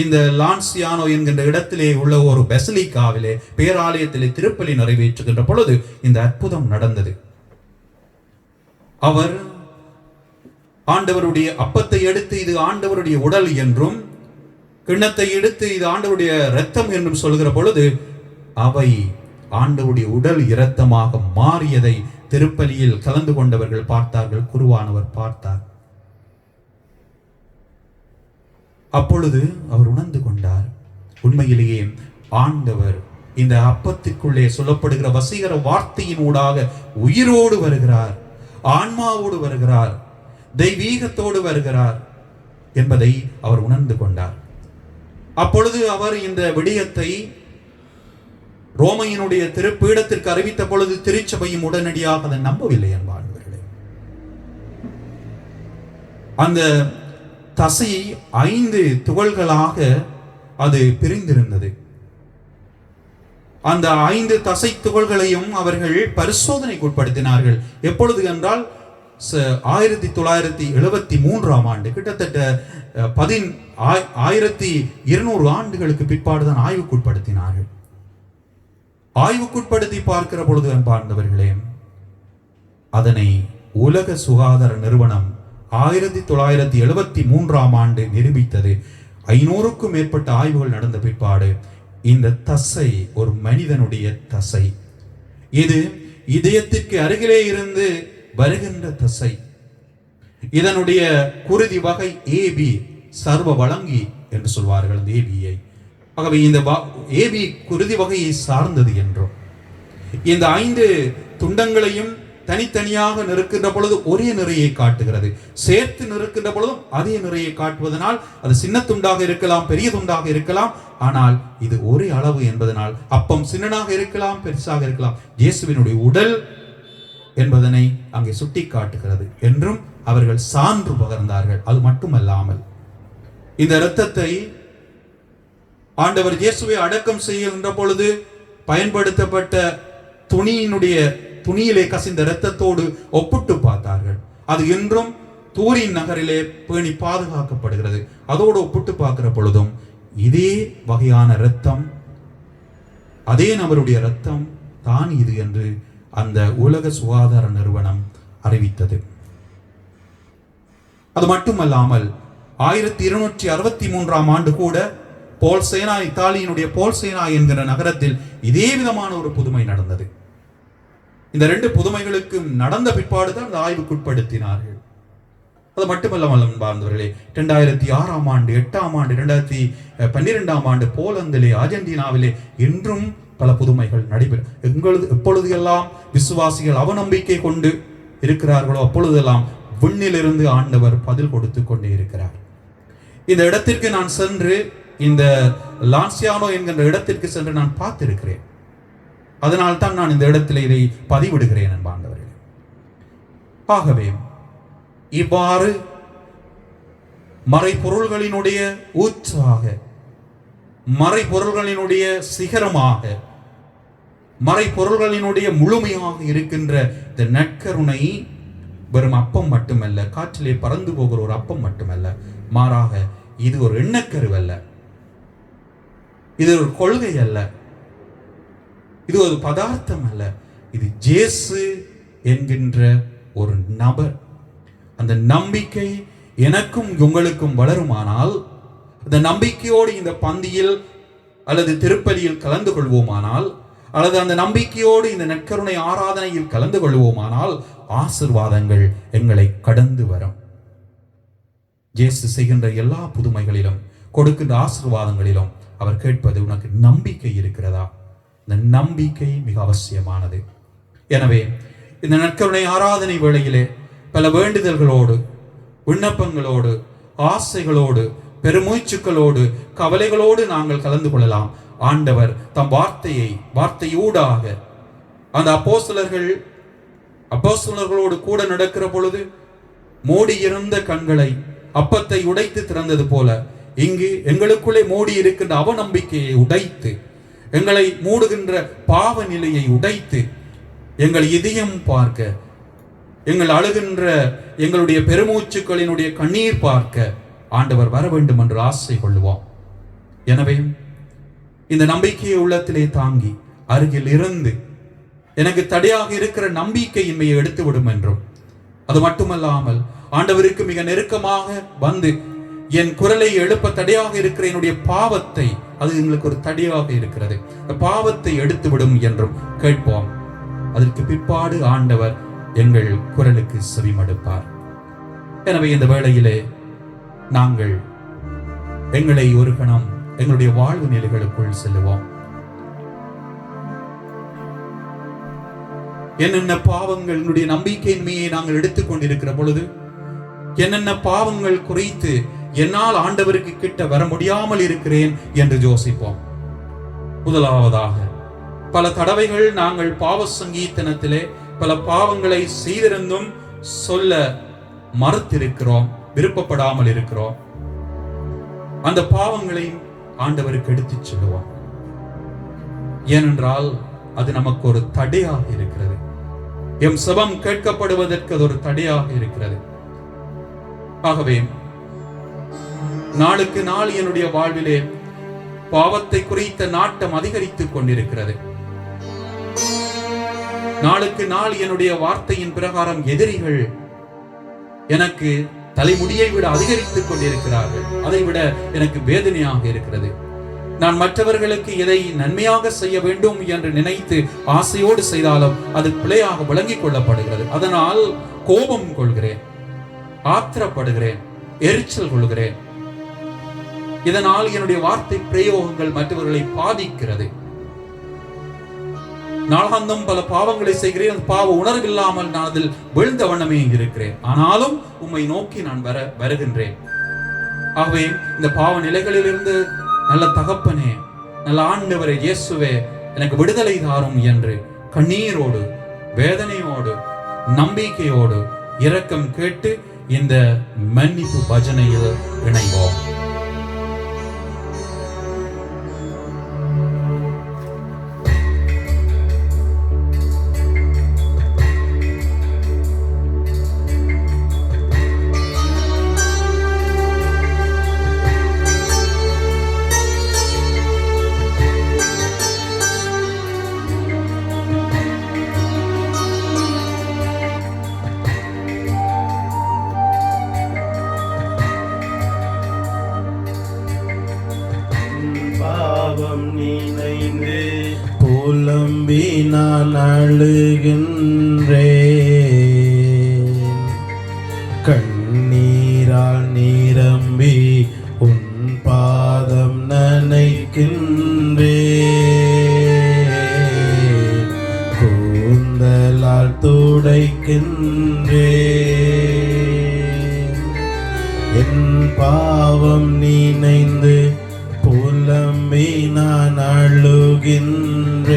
இந்த லான்சியானோ என்கின்ற இடத்திலே உள்ள ஒரு பெசிலிக்காவிலே, பேராலயத்திலே திருப்பலி நிறைவேற்றுகின்ற பொழுது இந்த அற்புதம் நடந்தது. அவர் ஆண்டவருடைய அப்பத்தை எடுத்து இது ஆண்டவருடைய உடல் என்றும், கிண்ணத்தை எடுத்து இது ஆண்டவருடைய இரத்தம் என்றும் சொல்கிற பொழுது அவை ஆண்டவருடைய உடல் இரத்தமாக மாறியதை திருப்பலியில் கலந்து கொண்டவர்கள் பார்த்தார்கள், குருவானவர் பார்த்தார். அப்பொழுது அவர் உணர்ந்து கொண்டார், உண்மையிலேயே ஆண்டவர் இந்த அப்பத்திற்குள்ளே சொல்லப்படுகிற வசீகர வார்த்தையின் ஊடாக உயிரோடு வருகிறார், ஆன்மாவோடு வருகிறார், தெய்வீகத்தோடு வருகிறார் என்பதை அவர் உணர்ந்து கொண்டார். அப்பொழுது அவர் இந்த விடயத்தை ரோமையினுடைய திருப்பீடத்திற்கு அறிவித்த பொழுது திருச்சபையும் உடனடியாக அதை நம்பவில்லை என்பார்களே. அந்த தசை 5 துகள்களாக அது பிரிந்திருந்தது. அந்த 5 தசை துகள்களையும் அவர்கள் பரிசோதனைக்கு உட்படுத்தினார்கள். எப்பொழுது என்றால் 1973ஆம் ஆண்டு, கிட்டத்தட்ட 1200 ஆண்டுகளுக்கு பிற்பாடுதான் ஆய்வுக்குட்படுத்தினார்கள். ஆய்வுக்குட்படுத்தி பார்க்கிற பொழுது அன்பார்ந்தவர்களே, அதனை உலக சுகாதார நிறுவனம் 1973ஆம் ஆண்டு நிரூபித்தது. 500க்கும் மேற்பட்ட ஆய்வுகள் நடந்த பிற்பாடு இந்த தசை ஒரு மனிதனுடைய தசை, இது இதயத்திற்கு அருகிலே இருந்து வருகின்ற தசை. இதனுடைய குருதி வகை ஏபி, சர்வ வழங்கி என்று சொல்வார்கள் அந்த ஏபியை. ஆகவே இந்த ஏபி குருதி வகையை சார்ந்தது என்றும், இந்த 5 துண்டங்களையும் தனித்தனியாக நிறுக்கின்ற பொழுது ஒரே நிறையை காட்டுகிறது, சேர்த்து நிறுக்கின்ற பொழுதும் அதே நிறையை காட்டுவதனால் அது சின்ன துண்டாக இருக்கலாம், பெரிய துண்டாக இருக்கலாம், ஆனால் இது ஒரே அளவு என்பதனால் அப்பம் சின்னனாக இருக்கலாம், பெருசாக இருக்கலாம், இயேசுவினுடைய உடல் என்பதனை அங்கே சுட்டி காட்டுகிறது என்றும் அவர்கள் சான்று பகர்ந்தார்கள். அது மட்டுமல்லாமல் இந்த இரத்தத்தை ஆண்டவர் இயேசுவை அடக்கம் செய்கின்ற பொழுது பயன்படுத்தப்பட்ட துணியிலே கசிந்த இரத்தத்தோடு ஒப்பிட்டு பார்த்தார்கள். அது இன்றும் தூரின் நகரிலே பேணி பாதுகாக்கப்படுகிறது. அதோடு ஒப்பிட்டு பார்க்கிற பொழுதும் இதே வகையான இரத்தம், அதே நபருடைய இரத்தம் தான் இது என்று அந்த உலக சுகாதார நிறுவனம் அறிவித்தது. அது மட்டுமல்லாமல் 1263 ஆண்டு கூட போல்சேனா, இத்தாலியினுடைய போல்சேனா என்கிற நகரத்தில் இதே விதமான ஒரு புதுமை நடந்தது. இந்த 2 புதுமைகளுக்கும் நடந்த பிற்பாடுதான் அந்த ஆய்வுக்குட்படுத்தினார்கள். அது மட்டுமல்லாமல் அன்பார்ந்தவர்களே, 2006 ஆண்டு, 8ஆம் ஆண்டு, 2012ஆம் ஆண்டு போலந்திலே, அர்ஜென்டினாவிலே இன்றும் பல புதுமைகள் நடைபெறும். எப்பொழுது எல்லாம் விசுவாசிகள் அவநம்பிக்கை கொண்டு இருக்கிறார்களோ அப்பொழுதெல்லாம் விண்ணிலிருந்து ஆண்டவர் பதில் கொடுத்து கொண்டே இருக்கிறார். இந்த இடத்திற்கு நான் சென்று, இந்த லான்சியானோ என்கின்ற இடத்திற்கு சென்று நான் பார்த்திருக்கிறேன். அதனால் தான் நான் இந்த இடத்தில் இதை பதிவிடுகிறேன் அன்பார்ந்தவர்களே. ஆகவே இவ்வாறு மறைபொருள்களினுடைய ஊற்றாக, மறைபொருள்களினுடைய சிகரமாக, மறைபொருள்களினுடைய முழுமையாக இருக்கின்ற இந்த நற்கருணை வெறும் அப்பம் மட்டுமல்ல, காற்றிலே பறந்து போகிற ஒரு அப்பம் மட்டுமல்ல, மாறாக இது ஒரு எண்ணக்கருவல்ல, இது ஒரு கொள்கை அல்ல, இது ஒரு பதார்த்தம் அல்ல, இது இயேசு என்கின்ற ஒரு நபர். அந்த நம்பிக்கை எனக்கும் உங்களுக்கும் வளருமானால், அந்த நம்பிக்கையோடு இந்த பந்தியில் அல்லது திருப்பலியில் கலந்து கொள்வோமானால், அல்லது அந்த நம்பிக்கையோடு இந்த நற்கருணை ஆராதனையில் கலந்து கொள்வோமானால் ஆசீர்வாதங்கள் எங்களை கடந்து வரும். இயேசு செய்கின்ற எல்லா புதுமைகளிலும், கொடுக்கின்ற ஆசீர்வாதங்களிலும் அவர் கேட்பது, உனக்கு நம்பிக்கை இருக்கிறதா? இந்த நம்பிக்கை மிக அவசியமானது. எனவே இந்த நற்கருணை ஆராதனை வேளையிலே பல வேண்டுதல்களோடு, விண்ணப்பங்களோடு, ஆசைகளோடு, பெருமூச்சுக்களோடு, கவலைகளோடு நாங்கள் கலந்து கொள்ளலாம். ஆண்டவர் தம் வார்த்தையூடாக அந்த அப்போஸ்தலர்களோடு கூட நடக்கிற பொழுது மூடியிருந்த கண்களை அப்பத்தை உடைத்து திறந்தது போல, இங்கு எங்களுக்குள்ளே மூடி இருக்கின்ற அவநம்பிக்கையை உடைத்து, எங்களை மூடுகின்ற பாவ நிலையை உடைத்து, எங்கள் இதயம் பார்க்க, எங்கள் அழுகின்ற எங்களுடைய பெருமூச்சுக்களினுடைய கண்ணீர் பார்க்க ஆண்டவர் வர வேண்டும் என்று ஆசை கொள்வோம். எனவே இந்த நம்பிக்கையை உள்ளத்திலே தாங்கி அருகில் இருந்து எனக்கு தடையாக இருக்கிற நம்பிக்கையின்மையை எடுத்துவிடும் என்றும், அது மட்டுமல்லாமல் ஆண்டவருக்கு மிக நெருக்கமாக வந்து என் குரலை எழுப்ப தடையாக இருக்கிற என்னுடைய பாவத்தை, அது எங்களுக்கு ஒரு தடையாக இருக்கிறது, பாவத்தை எடுத்துவிடும் என்றும் கேட்போம். அதற்கு பிற்பாடு ஆண்டவர் எங்கள் குரலுக்கு செவிமடுப்பார். எனவே இந்த வேளையிலே நாங்கள் எங்களை ஒரு கணம் எங்களுடைய வாழ்வு நிலைகளுக்குள் செல்லுவோம். என்னென்ன பாவங்கள், என்னுடைய நம்பிக்கையின்மையை நாங்கள் எடுத்துக்கொண்டிருக்கிற பொழுது என்னென்ன பாவங்கள் குறித்து என்னால் ஆண்டவருக்கு கிட்ட வர முடியாமல் இருக்கிறேன் என்று யோசிப்போம். முதலாவதாக, பல தடவைகள் நாங்கள் பாவ சங்கீதத்திலே பல பாவங்களை செய்திருந்தும் சொல்ல மறுத்திருக்கிறோம், விருப்பப்படாமல் இருக்கிறோம். அந்த பாவங்களை ஆண்டவருக்கு எடுத்துச் சொல்லுவோம். ஏனென்றால் அது நமக்கு ஒரு தடையாக இருக்கிறது. எம் செபம் கேட்கப்படுவதற்கு அது ஒரு தடையாக இருக்கிறது. ஆகவே நாளுக்கு நாள் என்னுடைய வாழ்விலே பாவத்தை குறித்த நாட்டம் அதிகரித்துக் கொண்டிருக்கிறது. நாளுக்கு நாள் என்னுடைய வார்த்தையின் பிரகாரம் எதிரிகள் எனக்கு தலைமுடியை விட அதிகரித்துக் கொண்டிருக்கிறார்கள். அதை விட எனக்கு வேதனையாக இருக்கிறது. நான் மற்றவர்களுக்கு எதை நன்மையாக செய்ய வேண்டும் என்று நினைத்து ஆசையோடு செய்தாலும் அது பிழையாக விளங்கிக் கொள்ளப்படுகிறது. அதனால் கோபம் கொள்கிறேன், ஆத்திரப்படுகிறேன், எரிச்சல் கொள்கிறேன். இதனால் என்னுடைய வார்த்தை பிரயோகங்கள் மற்றவர்களை பாதிக்கிறது. நாளாந்தம் பல பாவங்களை செய்கிறேன். பாவ உணர்வில்லாமல் நான் அதில் விழுந்த வண்ணமே இருக்கிறேன். ஆனாலும் உம்மை நோக்கி நான் வருகின்றேன். ஆகவே இந்த பாவ நிலைகளிலிருந்து நல்ல தகப்பனே, நல்ல ஆண்டவரே இயேசுவே, எனக்கு விடுதலை தாரும் என்று கண்ணீரோடு, வேதனையோடு, நம்பிக்கையோடு இரக்கம் கேட்டு இந்த மன்னிப்பு பஜனையில் இணைவோம். பாவம் நினைந்து புலம்பி நான் அழுகின்றேன். கண்ணீரால் நிரம்பி உன் பாதம் நனைக்கின்றேன். கூந்தலால் துடைக்கின்றேன். என் பாவம் நினைந்து புலம்பி நான் அழுகின்றேன்.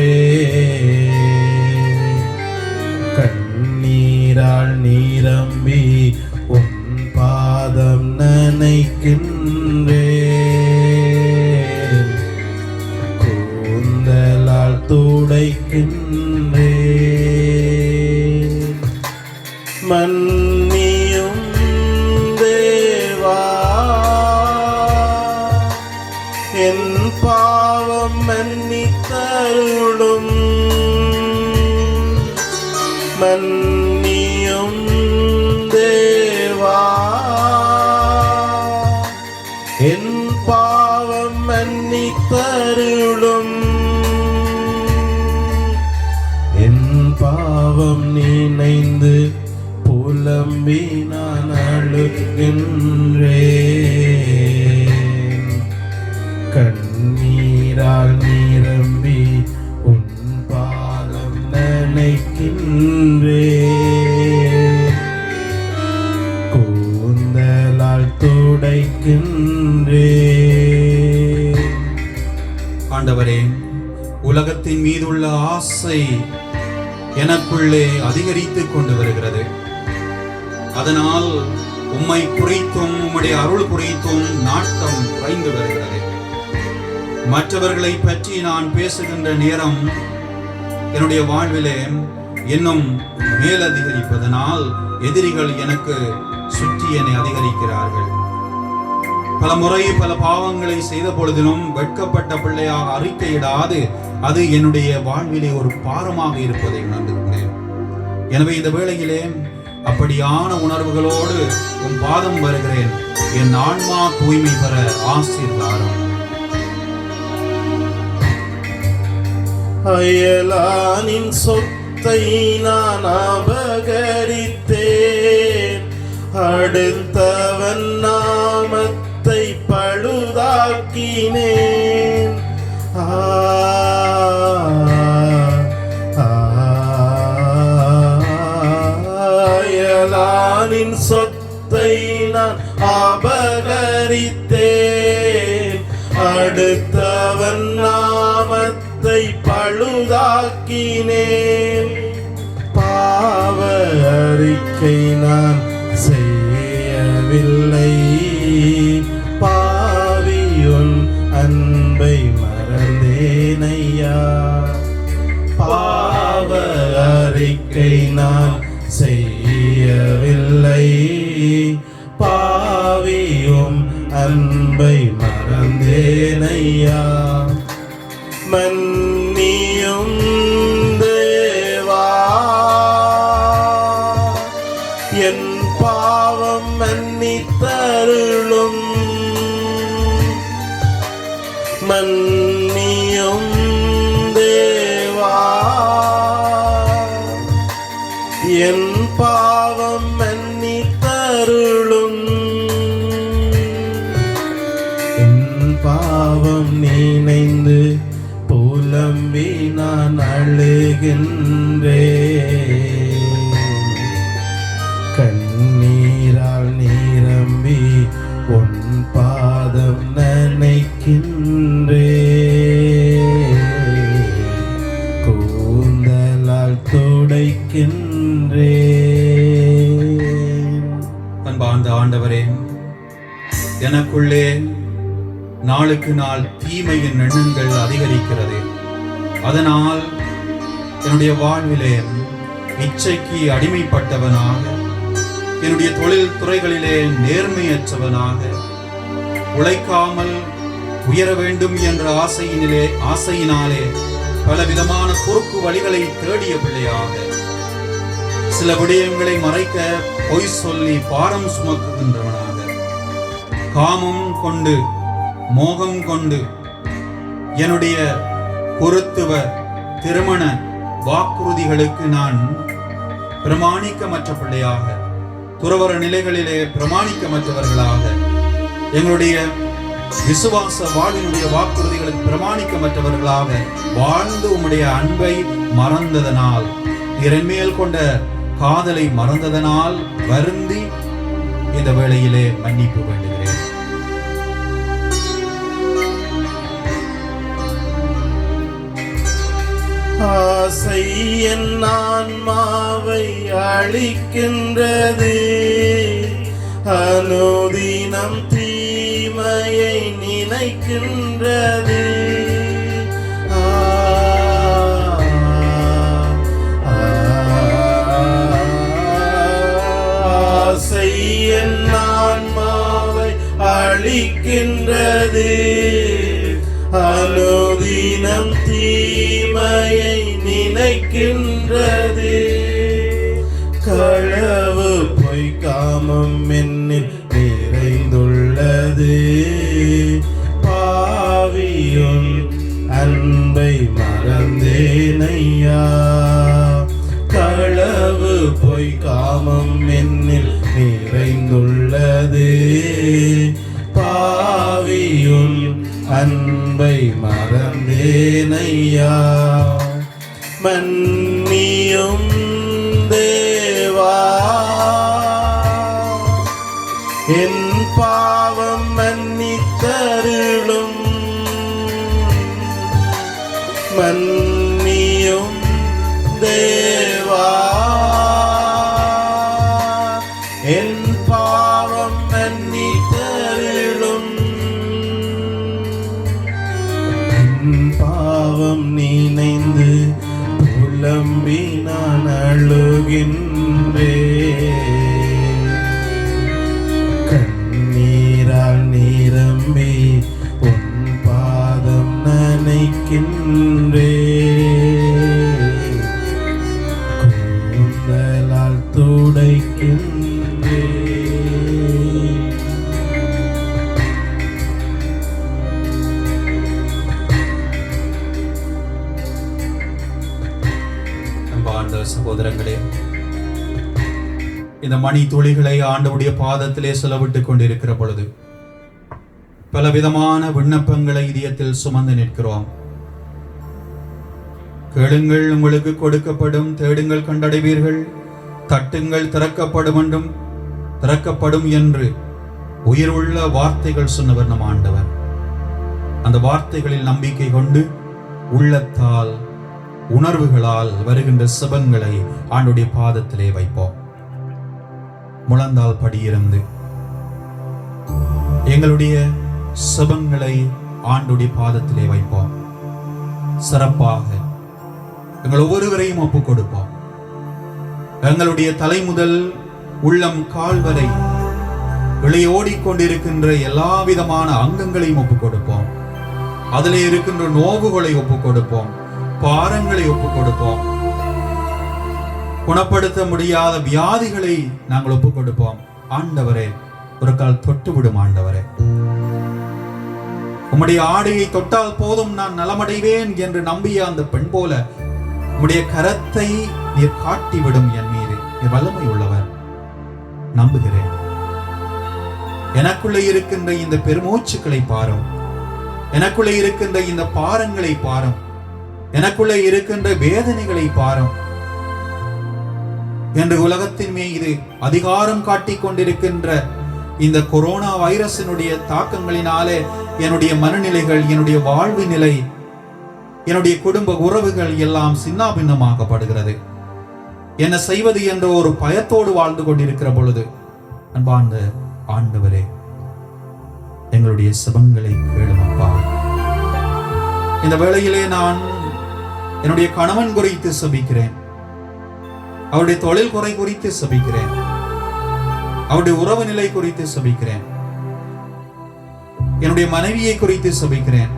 கண்ணீரால் நிரம்பி உன் பாதம் நனைக்கின்றேன். கூந்தலால் துடைக்கின்றேன். மன்னியும் தேவா, என் பாவம் மன்னித்தருளும். மன்னியும் தேவா, என் பாவம் மன்னித்தருளும். என் பாவம் நினைந்து புலம்பி நான் அழுகின்றேன். கண்ணீரால் நிரம்பி உன் பாதம் நனைக்கின்றேன். கூந்தலால் துடைக்கின்றேன். ஆண்டவரே, உலகத்தின் மீதுள்ள ஆசை எனக்குள்ளே அதிகரித்துக் கொண்டு வருகிறது. அதனால் உம்மை குறித்தும் உம்முடைய அருள் குறித்தும் நாட்டம் குறைந்து வருகிறது. மற்றவர்களை பற்றி நான் பேசுகின்ற நேரம் என்னுடைய வாழ்விலே இன்னும் மேலதிகரிப்பதனால் எதிரிகள் எனக்கு சுற்றி என்னை அதிகரிக்கிறார்கள். பல முறை பல பாவங்களை செய்த பொழுதிலும் வெட்கப்பட்ட பிள்ளையாக அறிக்கையிடாது அது என்னுடைய வாழ்விலே ஒரு பாரமாக இருப்பதை உணர்ந்துகிறேன். எனவே இந்த வேளையிலே அப்படியான உணர்வுகளோடு உன் பாதம் வருகிறேன். என் ஆன்மா தூய்மை பெற ஆசீர்வாதம். அயலானின் சொத்தை நான் அபகரித்தேன். அடுத்தவன் நாமத்தை பழுதாக்கினேன். அயலானின் சொத்தை நான் அபகரித்தேன். அடுத்தவன் நாமத்தை பழுதாக்கினேன். பாவ அறிக்கை நான் செய்யவில்லை. பாவியுன் அன்பை மறந்தேனையா. பாவ அறிக்கை நான் செய்யவில்லை. பாவியும் அன்பை மறந்தேனையா. மன்னியும் தேவா, என் பாவம் மன்னித்தருளும். மன்னியும் தேவா, என் பாவம் மன்னித்தருளும். என் பாவம் நினைந்து புலம்பி நான் அழுகின்றேன். கண்ணீரால் நிரம்பி உன் பாதம் நனைக்கின்றேன். கூந்தலால் துடைக்கின்றேன். அன்பார்ந்த ஆண்டவரே, எனக்குள்ளே நாளுக்கு நாள் தீமையின் எண்ணங்கள் அதிகரிக்கிறது. அதனால் என்னுடைய வாழ்விலே இச்சைக்கு அடிமைப்பட்டவனாக, என்னுடைய தொழில் துறைகளிலே நேர்மையற்றவனாக, உழைக்காமல் உயர வேண்டும் என்ற ஆசையினாலே பலவிதமான குறுக்கு வழிகளை தேடிய பிள்ளையாக, சில விடயங்களை மறைக்க பொய் சொல்லி பாரம் சுமக்குகின்றவனாக, காமம் கொண்டு மோகம் கொண்டு என்னுடைய குருத்துவ திருமண வாக்குறுதிகளுக்கு நான் பிரமாணிக்கமற்ற பிள்ளையாக, துறவற நிலைகளிலே பிரமாணிக்கமற்றவர்களாக, எங்களுடைய விசுவாச வாழ்வினுடைய வாக்குறுதிகளுக்கு பிரமாணிக்கமற்றவர்களாக வாழ்ந்து உம்முடைய அன்பை மறந்ததனால், இறைமேல் கொண்ட காதலை மறந்ததனால் வருந்தி இந்த வேளையிலே மன்னிப்பு வேண்டுகிறேன். ஆசை என் ஆன்மாவை அழிக்கின்றது, அனுதினம் தீமையை நினைக்கின்றது. ஆசை என் ஆன்மாவை அழிக்கின்றது, அனுதினம் தீமையை நினைக்கின்றது. களவு பொய் காமம் என்னில் நிறைந்துள்ளது, பாவியும் அன்பை மறந்தேனையா. களவு பொய் காமம் என்னில் நிறைந்துள்ளது, பாவியும் அன்பை மறந்தேனையா. மன்னியும் தேவா, என் பாவம் மன்னித்தருளும். மன்னியும் தேவா, என் பாவம் மன்னித்தருளும். பாவம் நினைந்து புலம்பி நான் அழுகின்றேன், கண்ணீரால் நிரம்பி உன் பாதம் நனைக்கின்றேன், கூந்தலால் துடைக்கின்றேன். சகோதரங்களே, இந்த மணி துளிகளை ஆண்டவருடைய பாதத்திலே செலவிட்டுக் கொண்டிருக்கிற பொழுது பலவிதமான விண்ணப்பங்களை இதயத்தில் சுமந்து நிற்கிறோம். கேளுங்கள் உங்களுக்கு கொடுக்கப்படும், தேடுங்கள் கண்டடைவீர்கள், தட்டுங்கள் திறக்கப்படும் என்று உயிருள்ள வார்த்தைகள் சொன்னவர் நம் ஆண்டவர். அந்த வார்த்தைகளில் நம்பிக்கை கொண்டு உள்ளத்தால் உணர்வுகளால் வருகின்ற செபங்களை ஆண்டுடைய பாதத்திலே வைப்போம். முழந்தால் படியிருந்து எங்களுடைய செபங்களை ஆண்டுடைய பாதத்திலே வைப்போம். சிறப்பாக எங்கள் ஒவ்வொருவரையும் ஒப்புக் கொடுப்போம். எங்களுடைய தலை முதல் உள்ளம் கால் வரை விளையோடிக்கொண்டிருக்கின்ற எல்லா விதமான அங்கங்களையும் ஒப்புக் கொடுப்போம். அதிலே இருக்கின்ற நோவுகளை ஒப்புக் கொடுப்போம், பாரங்களை ஒப்புக் கொடுப்போம், குணப்படுத்த முடியாத வியாதிகளை நாங்கள் ஒப்புக் கொடுப்போம். ஆண்டவரே, ஒரு கால் தொட்டு விடும் ஆண்டவரே. உம்முடைய ஆடையை தொட்டால் போதும் நான் நலமடைவேன் என்று நம்பிய அந்த பெண் போல உம்முடைய கரத்தை நீர் காட்டிவிடும் என் மீது. நீர் வல்லமை உள்ளவர், நம்புகிறேன். எனக்குள்ளே இருக்கின்ற இந்த பெருமூச்சுக்களை பாரும், எனக்குள்ளே இருக்கின்ற இந்த பாரங்களை பாரும், எனக்குள்ளே இருக்கின்ற வேதனைகளை பாரும் என்று உலகத்தின் மீது அதிகாரம் காட்டிக் கொண்டிருக்கின்ற இந்த கொரோனா வைரஸினுடைய தாக்கங்களினாலே என்னுடைய மனநிலைகள், என்னுடைய வாழ்வு நிலை, என்னுடைய குடும்ப உறவுகள் எல்லாம் சின்னாபின்னமாக்கப்படுகிறது. என்ன செய்வது என்ற ஒரு பயத்தோடு வாழ்ந்து கொண்டிருக்கிற பொழுது, அன்பார்ந்த ஆண்டவரே, எங்களுடைய செபங்களை கேளும் அப்பா. இந்த வேளையிலே நான் என்னுடைய கணவன் குறித்து செபிக்கிறேன், அவருடைய தொழில் குறை குறித்து செபிக்கிறேன், அவருடைய உறவு நிலை குறித்து செபிக்கிறேன், என்னுடைய மனைவியை குறித்து செபிக்கிறேன்,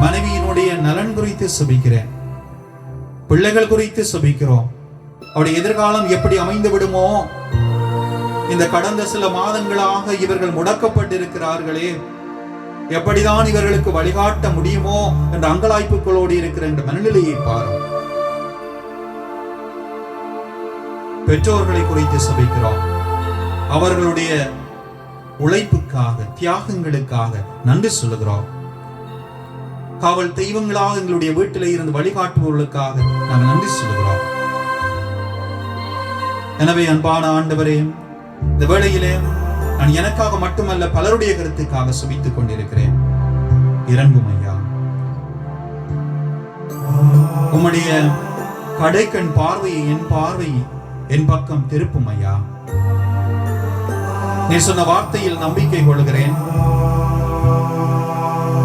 மனைவியினுடைய நலன் குறித்து செபிக்கிறேன், பிள்ளைகள் குறித்து செபிக்கிறோம். அவருடைய எதிர்காலம் எப்படி அமைந்து விடுமோ, இந்த கடந்த சில மாதங்களாக இவர்கள் முடக்கப்பட்டிருக்கிறார்களே, எப்படிதான் இவர்களுக்கு வழிகாட்ட முடியுமோ என்ற அங்கலாய்ப்புகளோடு இருக்கிற இந்த மனநிலையை பாரும். பெற்றோர்களை குறித்து சபிக்கிறோம். அவர்களுடைய உழைப்புக்காக, தியாகங்களுக்காக நன்றி சொல்லுகிறோம். காவல் தெய்வங்களாக எங்களுடைய வீட்டிலே இருந்து வழிகாட்டுபவர்களுக்காக நாங்கள் நன்றி சொல்லுகிறோம். எனவே அன்பான ஆண்டவரே, இந்த வேளையிலே நான் எனக்காக மட்டுமல்ல பலருடைய கருத்துக்காக சுபித்துக் கொண்டிருக்கிறேன். இறங்கும் ஐயா, உம்முடைய கடைக்கண் பார்வையை என் பக்கம் திருப்பும் ஐயா. நீ சொன்ன வார்த்தையில் நம்பிக்கை கொள்கிறேன்.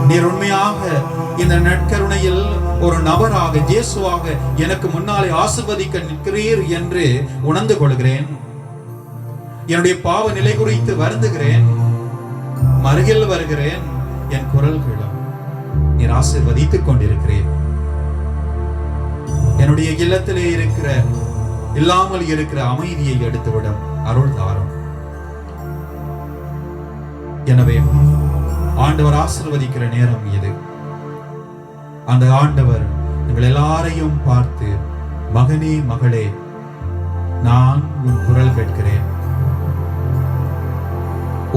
நீர் உண்மையாக இந்த நற்கருணையில் ஒரு நபராக, இயேசுவாக எனக்கு முன்னாலே ஆசீர்வதிக்க நிற்கிறீர் என்று உணர்ந்து கொள்கிறேன். என்னுடைய பாவ நிலை குறித்து வருந்துகிறேன். மருகில் வருகிறேன். என் குரல்களும் நீர் ஆசீர்வதித்துக் கொண்டிருக்கிறேன். என்னுடைய இல்லத்திலே இல்லாமல் இருக்கிற அமைதியை எடுத்துவிடும் அருள் தாரும். எனவே ஆண்டவர் ஆசீர்வதிக்கிற நேரம் இது. அந்த ஆண்டவர் எங்கள் எல்லாரையும் பார்த்து, மகனே மகளே, நான் உன் குரல் கேட்கிறேன்.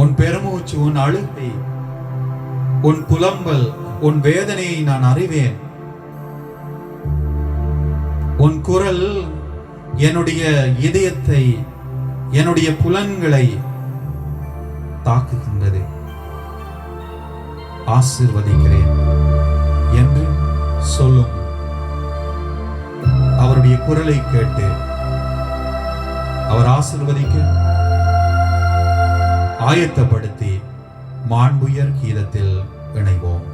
உன் பெருமூச்சு, உன் அழுகை, உன் புலம்பல், உன் வேதனையை நான் அறிவேன். உன் குரல் என்னுடைய இதயத்தை, என்னுடைய புலன்களை தாக்குகின்றது. ஆசீர்வதிக்கிறேன் என்று சொல்லும். அவருடைய குரலை கேட்டு அவர் ஆசீர்வதிக்க ஆயத்தப்படுத்தி மாண்புயர் கீதத்தில் இணைவோம்.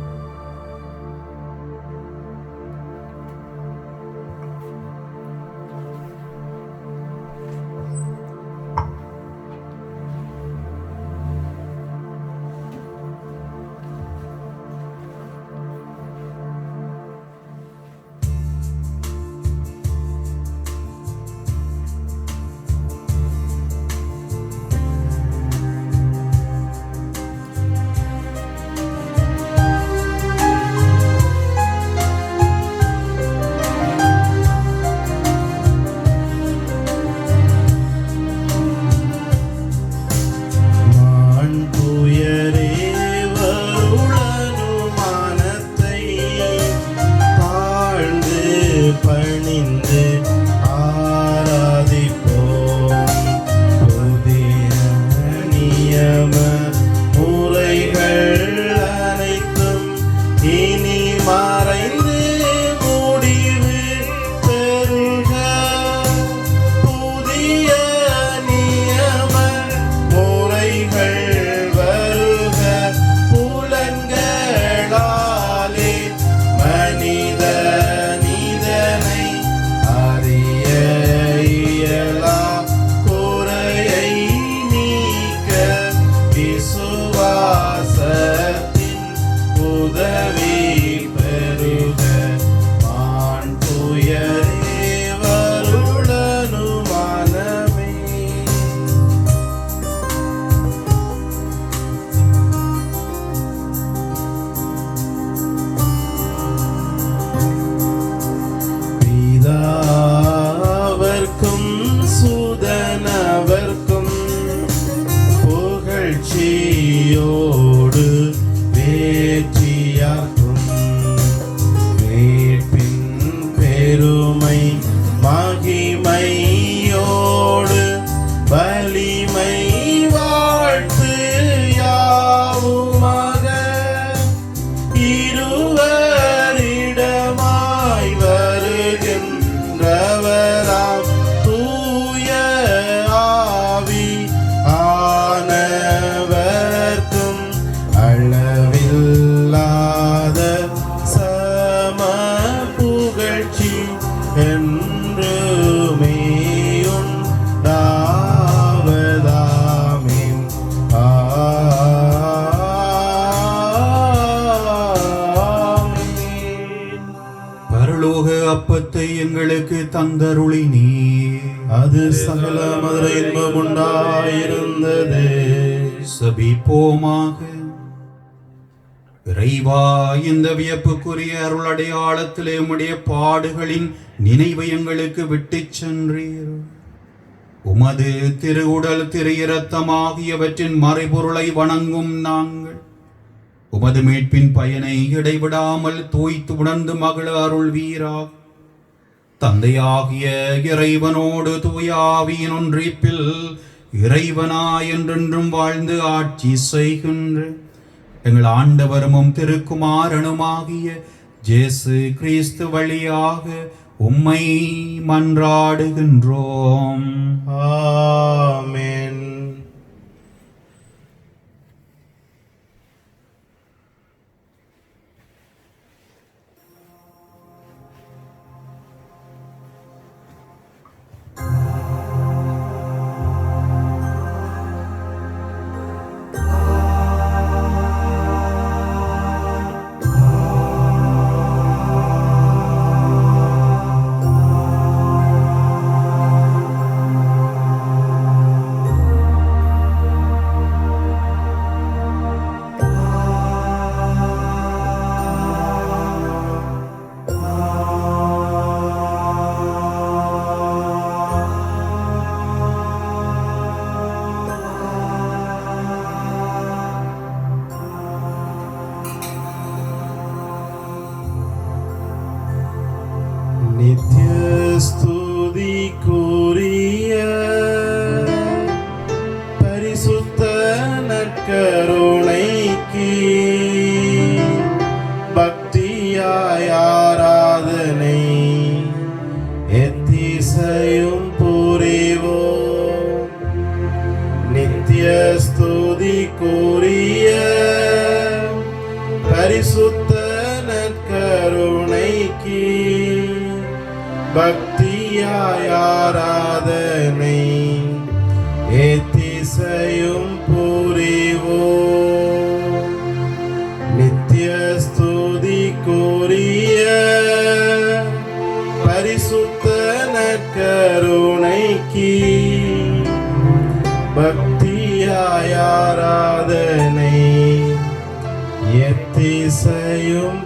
அப்பத்தை எங்களுக்கு தந்தருளி நீ, அது சகல மதுர இன்பம் உண்டாயிருந்தது. சபிப்போமாக. இறைவா, இந்த வியப்புக்குரிய அருள் அடையாளத்திலே உம்முடைய பாடுகளின் நினைவை எங்களுக்கு விட்டுச் சென்றீர். உமது திரு உடல் திரு இரத்தம் ஆகியவற்றின் மறைபொருளை வணங்கும் நாங்கள் உமது மீட்பின் பயனை இடைவிடாமல் தோய்த்து உணர்ந்து மகிழ அருள்வீராக. தந்தையாகிய இறைவனோடு தூயாவியின் ஒன்றிப்பில் இறைவனாய் என்றென்றும் வாழ்ந்து ஆட்சி செய்கின்ற எங்கள் ஆண்டவரும் திருக்குமாரனுமாகிய இயேசு கிறிஸ்து வழியாக உம்மை மன்றாடுகின்றோம். ஆமென். நித்ய ஸ்துதிக்குரிய பரிசுத்த நற்கருணைக்கு பக்தியாய் ஆராதனை எத்திசையும் புரிவோம். நித்ய ஸ்துதிக்குரிய பரிசுத்த நற்கருணைக்கு பக்தியாய் ஆராதனை எத்திசையும் புரிவோம். நித்ய ஸ்துதிக்குரிய பரிசுத்த நற்கருணைக்கு பக்தியாய் ஆராதனை எத்திசையும்